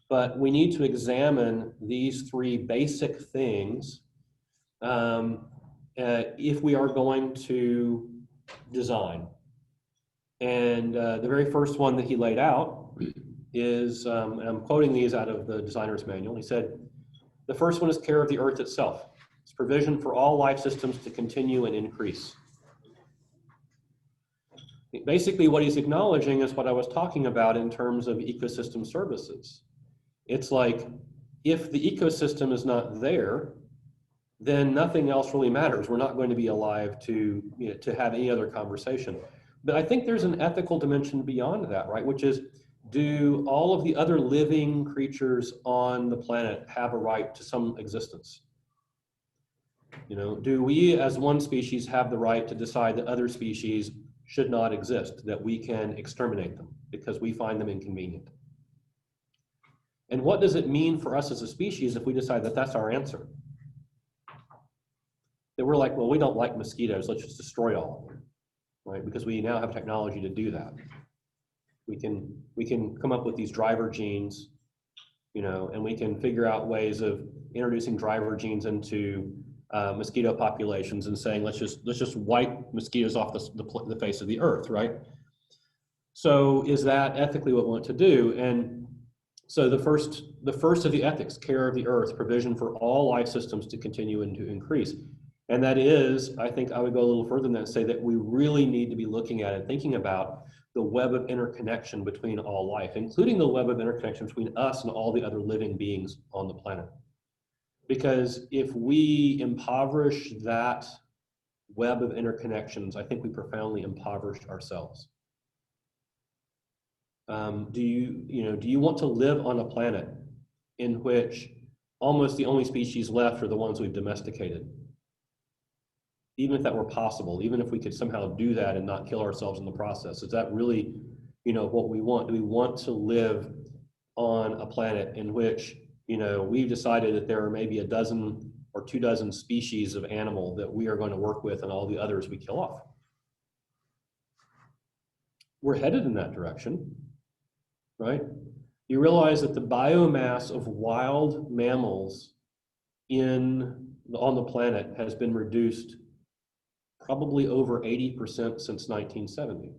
but we need to examine these three basic things if we are going to design. And the very first one that he laid out is, and I'm quoting these out of the designer's manual. He said, the first one is care of the earth itself. It's provision for all life systems to continue and increase. Basically, what he's acknowledging is what I was talking about in terms of ecosystem services. It's like, if the ecosystem is not there, then nothing else really matters. We're not going to be alive to, to have any other conversation. But I think there's an ethical dimension beyond that, right? Which is, do all of the other living creatures on the planet have a right to some existence? Do we as one species have the right to decide that other species should not exist, that we can exterminate them because we find them inconvenient? And what does it mean for us as a species if we decide that that's our answer? That we're like, well, we don't like mosquitoes, let's just destroy all of them, right? Because we now have technology to do that. We can come up with these driver genes, and we can figure out ways of introducing driver genes into mosquito populations and saying, let's just wipe mosquitoes off the face of the earth, right? So is that ethically what we want to do? And so the first of the ethics, care of the earth, provision for all life systems to continue and to increase. And that is, I think I would go a little further than that and say that we really need to be looking at and thinking about the web of interconnection between all life, including the web of interconnection between us and all the other living beings on the planet. Because if we impoverish that web of interconnections, I think we profoundly impoverish ourselves. Do you want to live on a planet in which almost the only species left are the ones we've domesticated? Even if that were possible, even if we could somehow do that and not kill ourselves in the process, is that really, what we want? Do we want to live on a planet in which, we've decided that there are maybe a dozen or 24 species of animal that we are going to work with and all the others we kill off? We're headed in that direction, right? You realize that the biomass of wild mammals on the planet has been reduced probably over 80% since 1970. Let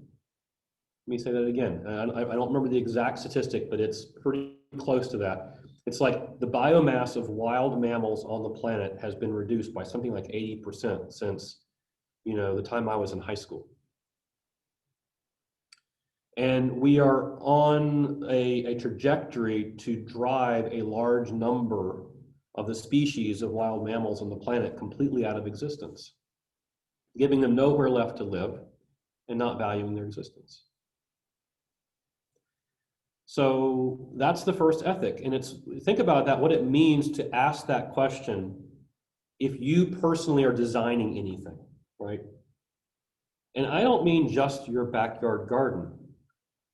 me say that again. I don't remember the exact statistic, but it's pretty close to that. It's like the biomass of wild mammals on the planet has been reduced by something like 80% since, the time I was in high school. And we are on a trajectory to drive a large number of the species of wild mammals on the planet completely out of existence, giving them nowhere left to live and not valuing their existence. So that's the first ethic. And think about that, what it means to ask that question if you personally are designing anything, right? And I don't mean just your backyard garden.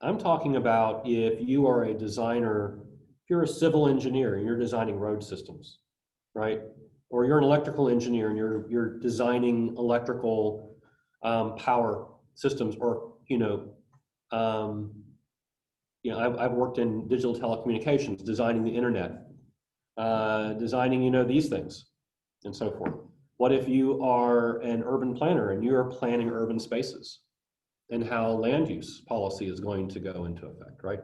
I'm talking about if you are a designer, if you're a civil engineer and you're designing road systems, right? Or you're an electrical engineer and you're designing electrical power systems, or I've worked in digital telecommunications, designing the internet, designing these things, and so forth. What if you are an urban planner and you are planning urban spaces and how land use policy is going to go into effect, right?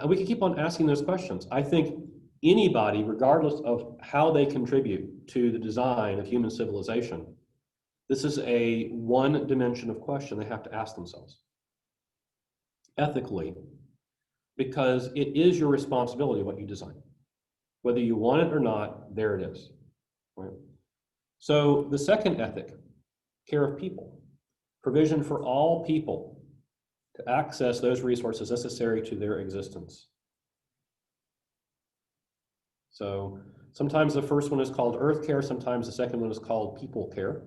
We can keep on asking those questions. I think anybody, regardless of how they contribute to the design of human civilization, this is a one dimension of question they have to ask themselves ethically, because it is your responsibility what you design. Whether you want it or not, there it is, right? So the second ethic, care of people, provision for all people to access those resources necessary to their existence. So sometimes the first one is called earth care, sometimes the second one is called people care.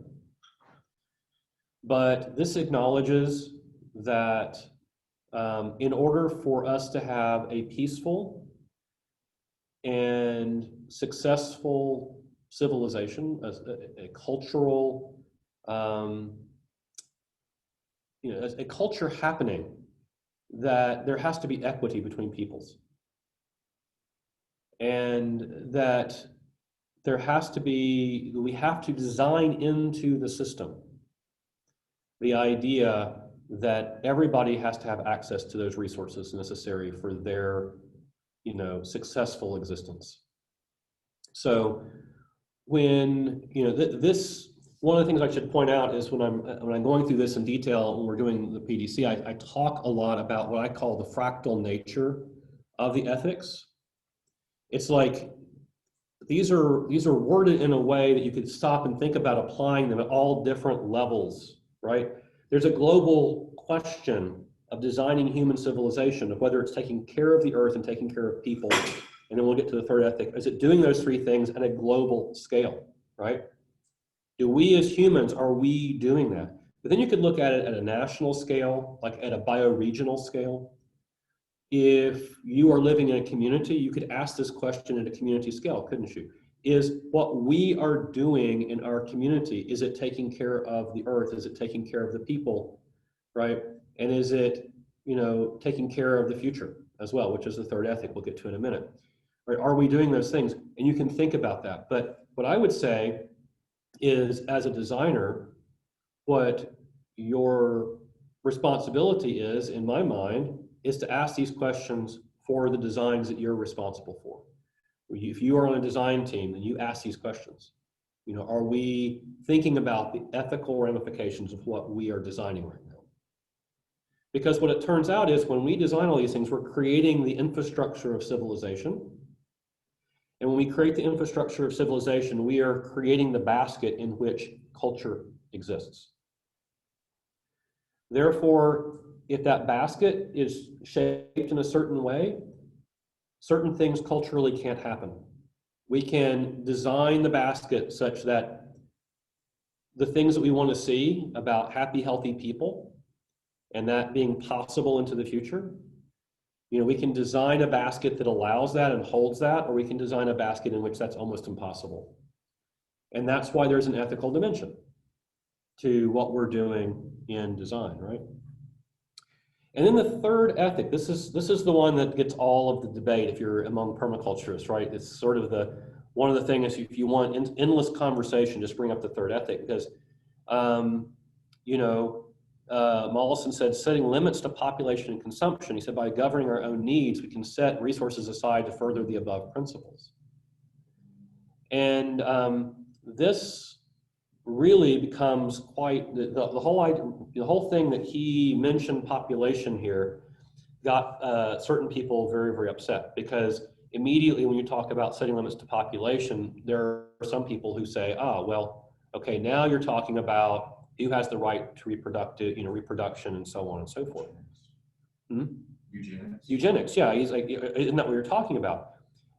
But this acknowledges that in order for us to have a peaceful and successful civilization, a cultural, a culture happening, that there has to be equity between peoples. and that there has to be, we have to design into the system the idea that everybody has to have access to those resources necessary for their, successful existence. So when, this, one of the things I should point out is when I'm going through this in detail, when we're doing the PDC, I talk a lot about what I call the fractal nature of the ethics. It's like, these are worded in a way that you could stop and think about applying them at all different levels, right? There's a global question of designing human civilization, of whether it's taking care of the earth and taking care of people, and then we'll get to the third ethic. Is it doing those three things at a global scale, right? Do we as humans, are we doing that? But then you could look at it at a national scale, like at a bioregional scale. If you are living in a community, you could ask this question at a community scale, couldn't you? Is what we are doing in our community, is it taking care of the earth? Is it taking care of the people, right? And is it, taking care of the future as well, which is the third ethic we'll get to in a minute. Right? Are we doing those things? And you can think about that. But what I would say is, as a designer, what your responsibility is, in my mind, is to ask these questions for the designs that you're responsible for. If you are on a design team, then you ask these questions. Are we thinking about the ethical ramifications of what we are designing right now? Because what it turns out is, when we design all these things, we're creating the infrastructure of civilization. And when we create the infrastructure of civilization, we are creating the basket in which culture exists. Therefore, if that basket is shaped in a certain way, certain things culturally can't happen. We can design the basket such that the things that we want to see about happy, healthy people, and that being possible into the future, we can design a basket that allows that and holds that, or we can design a basket in which that's almost impossible. And that's why there's an ethical dimension to what we're doing in design, right? And then the third ethic, this is the one that gets all of the debate if you're among permaculturists, right? It's sort of one of the things, if you want endless conversation, just bring up the third ethic, because, Mollison said, setting limits to population and consumption. He said, by governing our own needs, we can set resources aside to further the above principles. And this really becomes quite, the whole thing that he mentioned, population here, got certain people very, very upset, because immediately when you talk about setting limits to population, there are some people who say, well, okay, now you're talking about who has the right to reproduction and so on and so forth. Eugenics, yeah. He's like, isn't that what you're talking about?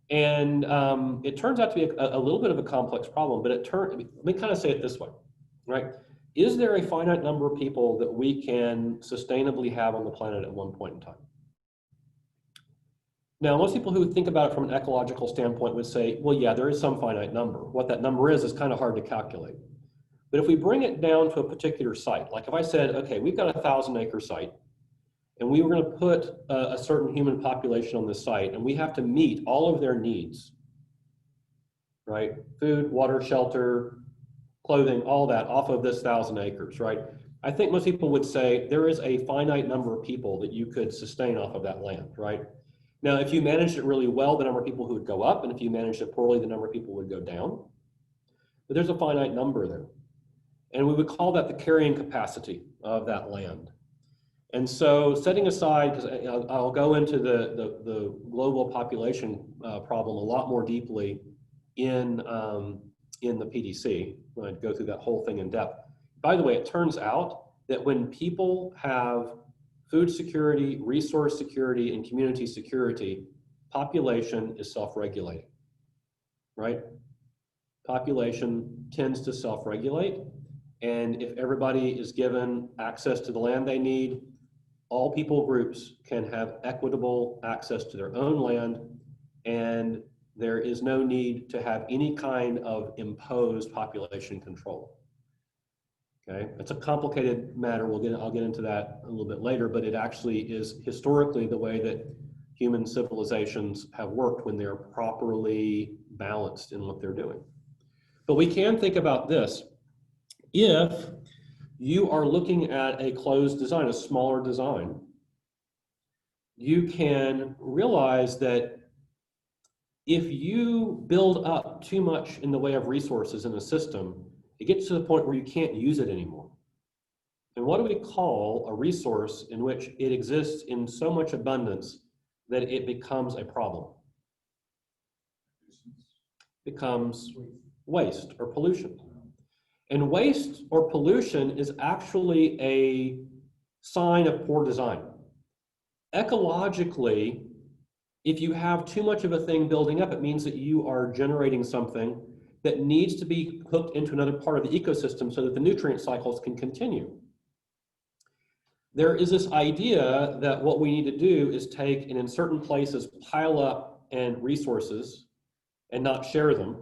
And it turns out to be a little bit of a complex problem, but let me kind of say it this way, right? Is there a finite number of people that we can sustainably have on the planet at one point in time? Now, most people who think about it from an ecological standpoint would say, well, yeah, there is some finite number. What that number is kind of hard to calculate. But if we bring it down to a particular site, like if I said, okay, we've got a 1,000-acre site, and we were going to put a certain human population on this site, and we have to meet all of their needs, right? Food, water, shelter, clothing, all that off of this 1,000 acres, right? I think most people would say there is a finite number of people that you could sustain off of that land, right? Now, if you managed it really well, the number of people who would go up, and if you managed it poorly, the number of people would go down. But there's a finite number there. And we would call that the carrying capacity of that land. And so setting aside, because I'll go into the global population problem a lot more deeply in the PDC, when I go through that whole thing in depth. By the way, it turns out that when people have food security, resource security, and community security, population is self-regulating, right? Population tends to self-regulate. And if everybody is given access to the land they need, all people groups can have equitable access to their own land, and there is no need to have any kind of imposed population control. Okay, it's a complicated matter. I'll get into that a little bit later, but it actually is historically the way that human civilizations have worked when they're properly balanced in what they're doing. But we can think about this. If you are looking at a closed design, a smaller design, you can realize that if you build up too much in the way of resources in a system, it gets to the point where you can't use it anymore. And what do we call a resource in which it exists in so much abundance that it becomes a problem? It becomes waste or pollution. And waste or pollution is actually a sign of poor design. Ecologically, if you have too much of a thing building up, it means that you are generating something that needs to be hooked into another part of the ecosystem so that the nutrient cycles can continue. There is this idea that what we need to do is take and in certain places pile up and resources and not share them,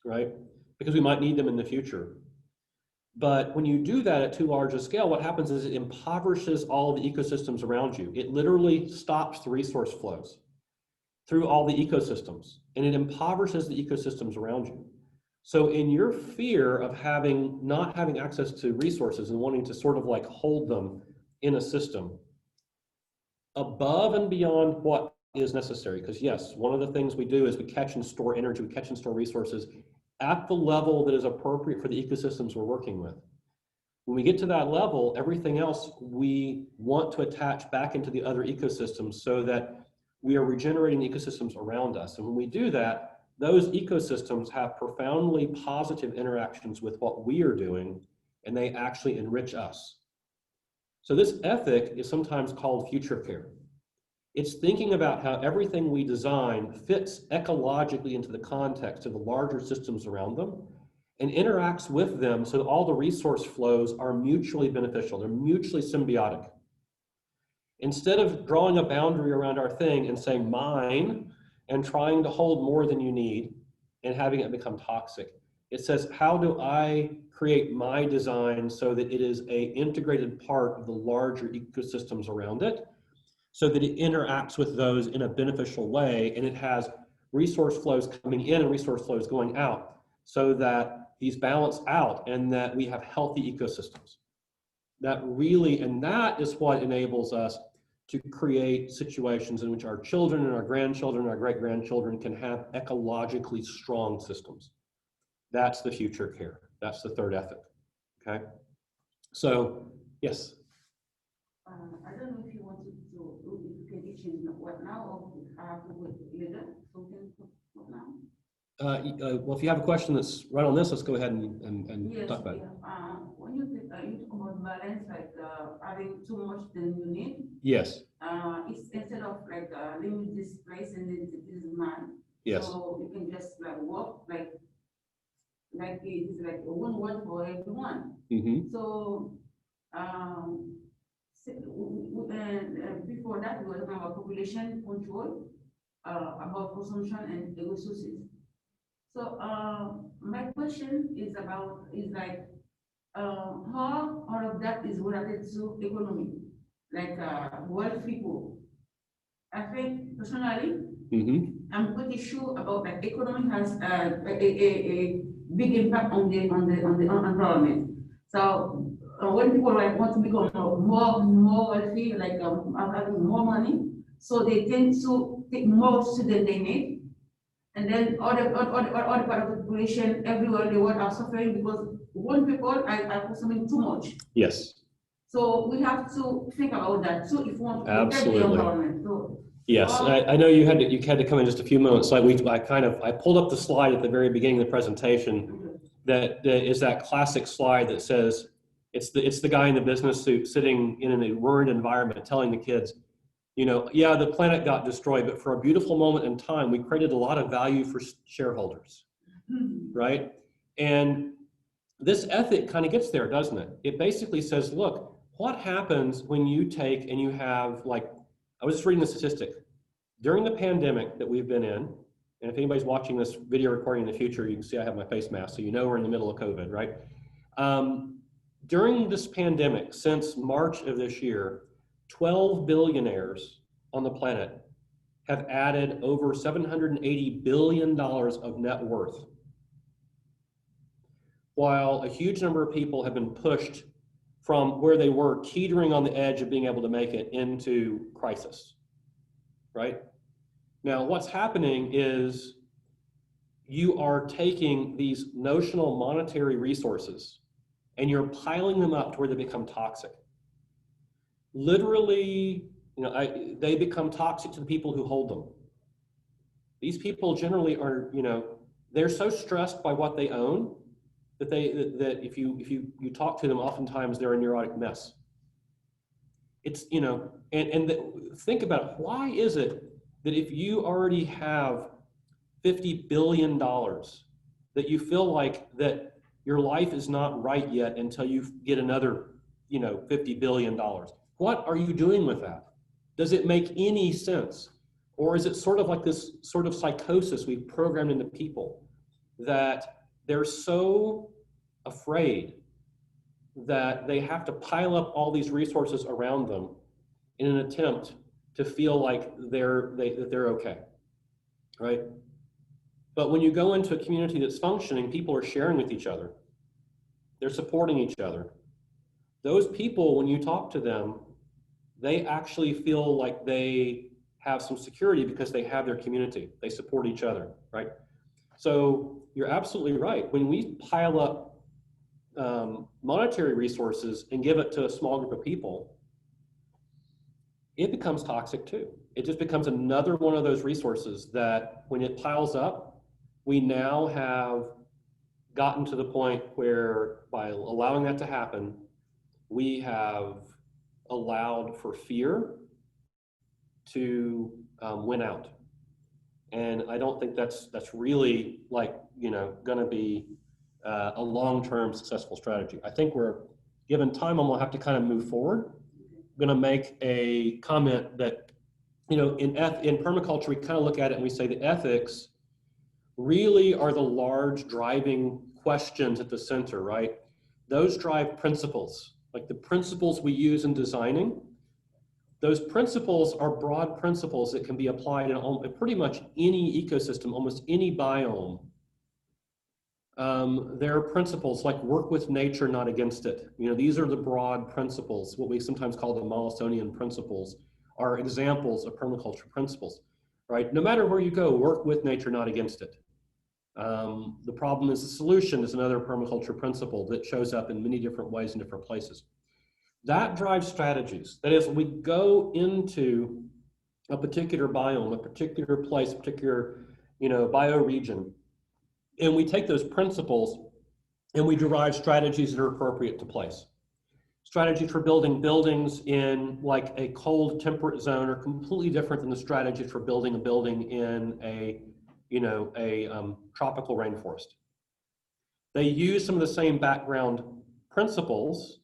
right? Because we might need them in the future. But when you do that at too large a scale, what happens is it impoverishes all the ecosystems around you. It literally stops the resource flows through all the ecosystems, and it impoverishes the ecosystems around you. So in your fear of not having access to resources and wanting to sort of like hold them in a system above and beyond what is necessary, because yes, one of the things we do is we catch and store energy, we catch and store resources at the level that is appropriate for the ecosystems we're working with. When we get to that level, everything else we want to attach back into the other ecosystems so that we are regenerating the ecosystems around us. And when we do that, those ecosystems have profoundly positive interactions with what we are doing, and they actually enrich us. So this ethic is sometimes called future care. It's thinking about how everything we design fits ecologically into the context of the larger systems around them and interacts with them so that all the resource flows are mutually beneficial, they're mutually symbiotic. Instead of drawing a boundary around our thing and saying mine and trying to hold more than you need and having it become toxic, it says, how do I create my design so that it is an integrated part of the larger ecosystems around it, so that it interacts with those in a beneficial way, and it has resource flows coming in and resource flows going out, so that these balance out and that we have healthy ecosystems. That is what enables us to create situations in which our children and our grandchildren and our great-grandchildren can have ecologically strong systems. That's the future care. That's the third ethic, okay? So, yes? I don't know if you want to if you can each in what now or I have to wait later, so we can what now? Well, if you have a question that's right on this, let's go ahead and Yes, talk about it. When you talk about balance, like having too much than you need. Yes. It's instead of like limit this place and then this man. Yes. So you can just like walk like it is like one word for everyone. Mm-hmm. So before that we were talking about population control, about consumption and the resources. So my question is how all of that is related to economy, like wealth people. I think personally, I'm pretty sure about that economy has a big impact on the environment. So when people like want to become more wealthy, like having more money, so they tend to take more students they need. And then all the part of the population everywhere in the world are suffering because one people are consuming too much. Yes. So we have to think about that too if we want to protect Absolutely. the environment. So, yes, I know you had to come in just a few moments. Like I pulled up the slide at the very beginning of the presentation. That is that classic slide that says it's the guy in the business suit sitting in a ruined environment telling the kids, you know, yeah, the planet got destroyed, but for a beautiful moment in time, we created a lot of value for shareholders, right? And this ethic kind of gets there, doesn't it? It basically says, look, what happens when you take and you have, like, I was just reading the statistic. During the pandemic that we've been in, and if anybody's watching this video recording in the future, you can see I have my face mask, so you know we're in the middle of COVID, right? During this pandemic, since March of this year, 12 billionaires on the planet have added over $780 billion of net worth, while a huge number of people have been pushed from where they were teetering on the edge of being able to make it into crisis, right? Now, what's happening is you are taking these notional monetary resources and you're piling them up to where they become toxic. Literally, they become toxic to the people who hold them. These people generally are, they're so stressed by what they own that that if you talk to them, oftentimes they're a neurotic mess. It's, think about it. Why is it that if you already have $50 billion that you feel like that your life is not right yet until you get another, $50 billion? What are you doing with that? Does it make any sense? Or is it sort of like this sort of psychosis we've programmed into people that they're so afraid that they have to pile up all these resources around them in an attempt to feel like they're okay, right? But when you go into a community that's functioning, people are sharing with each other. They're supporting each other. Those people, when you talk to them, they actually feel like they have some security because they have their community. They support each other, right? So you're absolutely right. When we pile up monetary resources and give it to a small group of people, it becomes toxic too. It just becomes another one of those resources that when it piles up, we now have gotten to the point where by allowing that to happen, we have allowed for fear to win out. And I don't think that's really like, going to be a long-term successful strategy. I think we're given time, I'm gonna have to kind of move forward. I'm gonna make a comment that, in permaculture, we kind of look at it and we say the ethics really are the large driving questions at the center, right? Those drive principles, like the principles we use in designing. Those principles are broad principles that can be applied in pretty much any ecosystem, almost any biome. There are principles like work with nature, not against it. These are the broad principles. What we sometimes call the Mollissonian principles are examples of permaculture principles, right? No matter where you go, work with nature, not against it. The problem is the solution is another permaculture principle that shows up in many different ways in different places. That drives strategies. That is, we go into a particular biome, a particular place, a particular, bioregion, and we take those principles and we derive strategies that are appropriate to place. Strategies for building buildings in like a cold temperate zone are completely different than the strategies for building a building in a tropical rainforest. They use some of the same background principles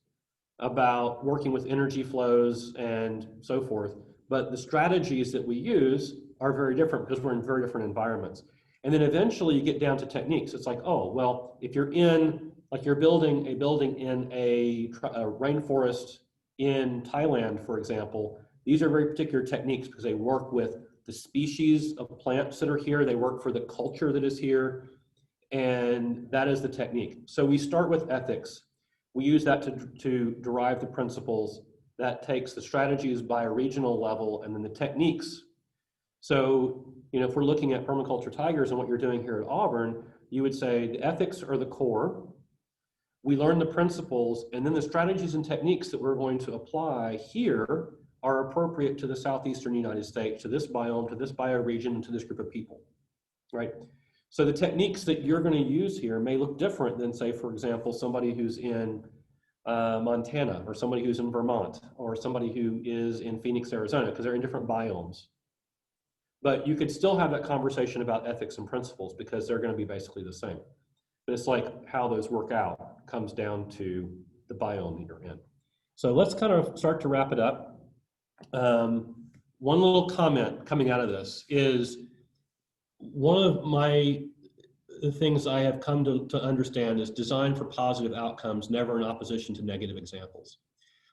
about working with energy flows and so forth, but the strategies that we use are very different because we're in very different environments. And then eventually you get down to techniques. It's like, oh, well, if you're you're building a building in a rainforest in Thailand, for example, these are very particular techniques because they work with the species of plants that are here. They work for the culture that is here. And that is the technique. So we start with ethics. We use that to derive the principles. That takes the strategies by a regional level and then the techniques. So, if we're looking at Permaculture Tigers and what you're doing here at Auburn, you would say the ethics are the core. We learn the principles, and then the strategies and techniques that we're going to apply here are appropriate to the southeastern United States, to this biome, to this bioregion, and to this group of people, right? So the techniques that you're going to use here may look different than, say, for example, somebody who's in Montana, or somebody who's in Vermont, or somebody who is in Phoenix, Arizona, because they're in different biomes. But you could still have that conversation about ethics and principles because they're going to be basically the same. But it's like how those work out comes down to the biome that you're in. So let's kind of start to wrap it up. One little comment coming out of this is one of the things I have come to understand is design for positive outcomes, never in opposition to negative examples.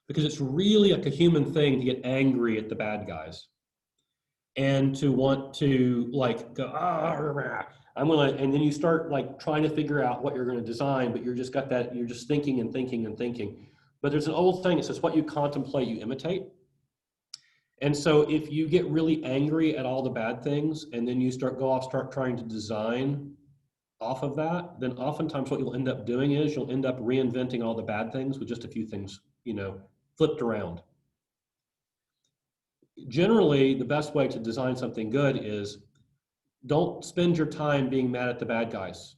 Because it's really like a human thing to get angry at the bad guys. and to want to like go, I'm gonna, and then you start like trying to figure out what you're gonna design, but you're just got that, you're just thinking and thinking and thinking. But there's an old thing that says, what you contemplate, you imitate. And so if you get really angry at all the bad things and then you start trying to design off of that, then oftentimes what you'll end up doing is you'll end up reinventing all the bad things with just a few things, flipped around. Generally, the best way to design something good is don't spend your time being mad at the bad guys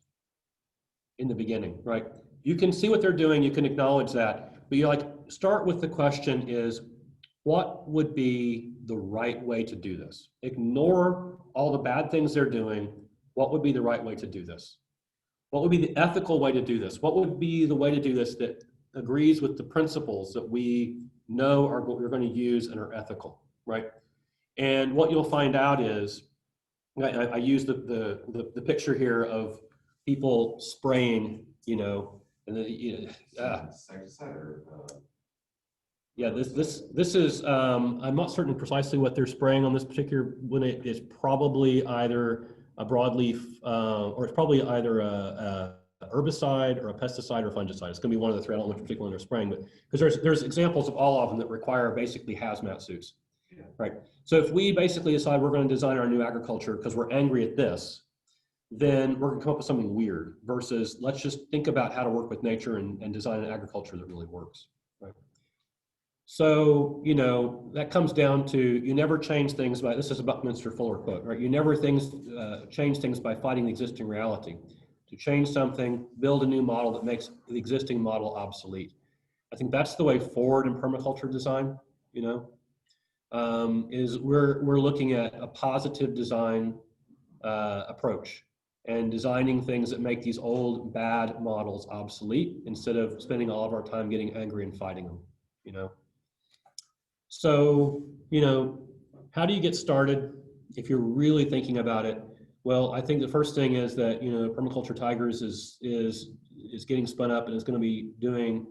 in the beginning, right? You can see what they're doing, you can acknowledge that, but you start with the question is, what would be the right way to do this? Ignore all the bad things they're doing. What would be the right way to do this? What would be the ethical way to do this? What would be the way to do this that agrees with the principles that we know are what we're going to use and are ethical, right? And what you'll find out is, I use the picture here of people spraying, and then, yeah, this is, I'm not certain precisely what they're spraying on this particular one. It's probably either a broadleaf, or it's probably either a herbicide or a pesticide or fungicide. It's going to be one of the three. I don't know which particular one they're spraying, but because there's examples of all of them that require basically hazmat suits, right? So if we basically decide we're going to design our new agriculture because we're angry at this, then we're going to come up with something weird versus let's just think about how to work with nature and design an agriculture that really works, right? So, that comes down to, you never change things by, this is a Buckminster Fuller quote, right? You never change things by fighting the existing reality. To change something, build a new model that makes the existing model obsolete. I think that's the way forward in permaculture design, is we're looking at a positive design approach and designing things that make these old bad models obsolete instead of spending all of our time getting angry and fighting them, So, how do you get started if you're really thinking about it? Well, I think the first thing is that, Permaculture Tigers is getting spun up and is going to be doing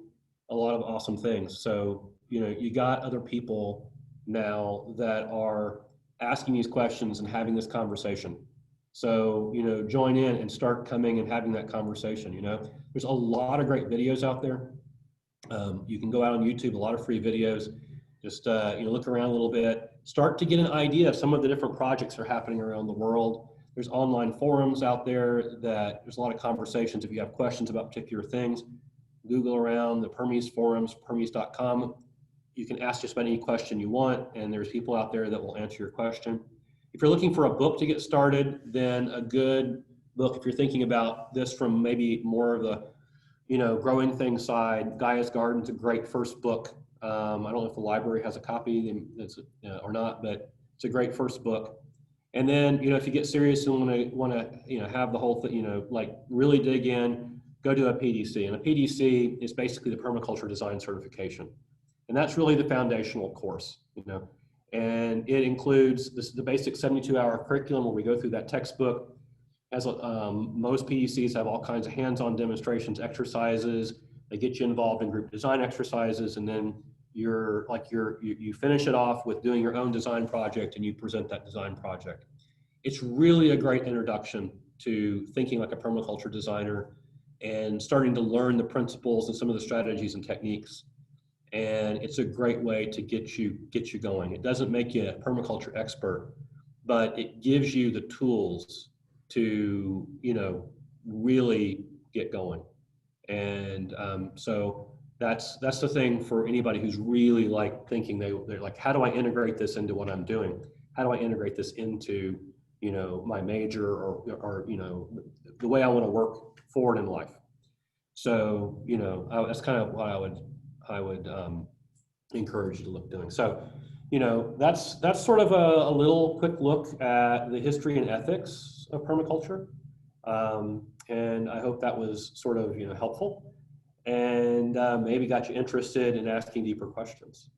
a lot of awesome things. So, you got other people now that are asking these questions and having this conversation. So, join in and start coming and having that conversation. There's a lot of great videos out there. You can go out on YouTube, a lot of free videos. Just look around a little bit, start to get an idea of some of the different projects that are happening around the world. There's online forums out there that there's a lot of conversations. If you have questions about particular things, Google around the Permies forums, permies.com. You can ask just about any question you want, and there's people out there that will answer your question. If you're looking for a book to get started, then a good book, if you're thinking about this from maybe more of the growing things side, Gaia's Garden's a great first book. I don't know if the library has a copy or not, but it's a great first book. And then, if you get serious and want to have the whole thing, really dig in, go to a PDC. And a PDC is basically the Permaculture Design Certification. And that's really the foundational course, And it includes the basic 72-hour curriculum where we go through that textbook. As most PDCs have all kinds of hands-on demonstrations, exercises. They get you involved in group design exercises, and then you finish it off with doing your own design project and you present that design project. It's really a great introduction to thinking like a permaculture designer and starting to learn the principles and some of the strategies and techniques. And it's a great way to get you going. It doesn't make you a permaculture expert, but it gives you the tools to, really get going. And so that's the thing for anybody who's really thinking they're like, how do I integrate this into what I'm doing? How do I integrate this into, my major or the way I want to work forward in life? So, that's kind of what I would encourage you to look doing. So, that's sort of a little quick look at the history and ethics of permaculture. And I hope that was sort of, helpful and maybe got you interested in asking deeper questions.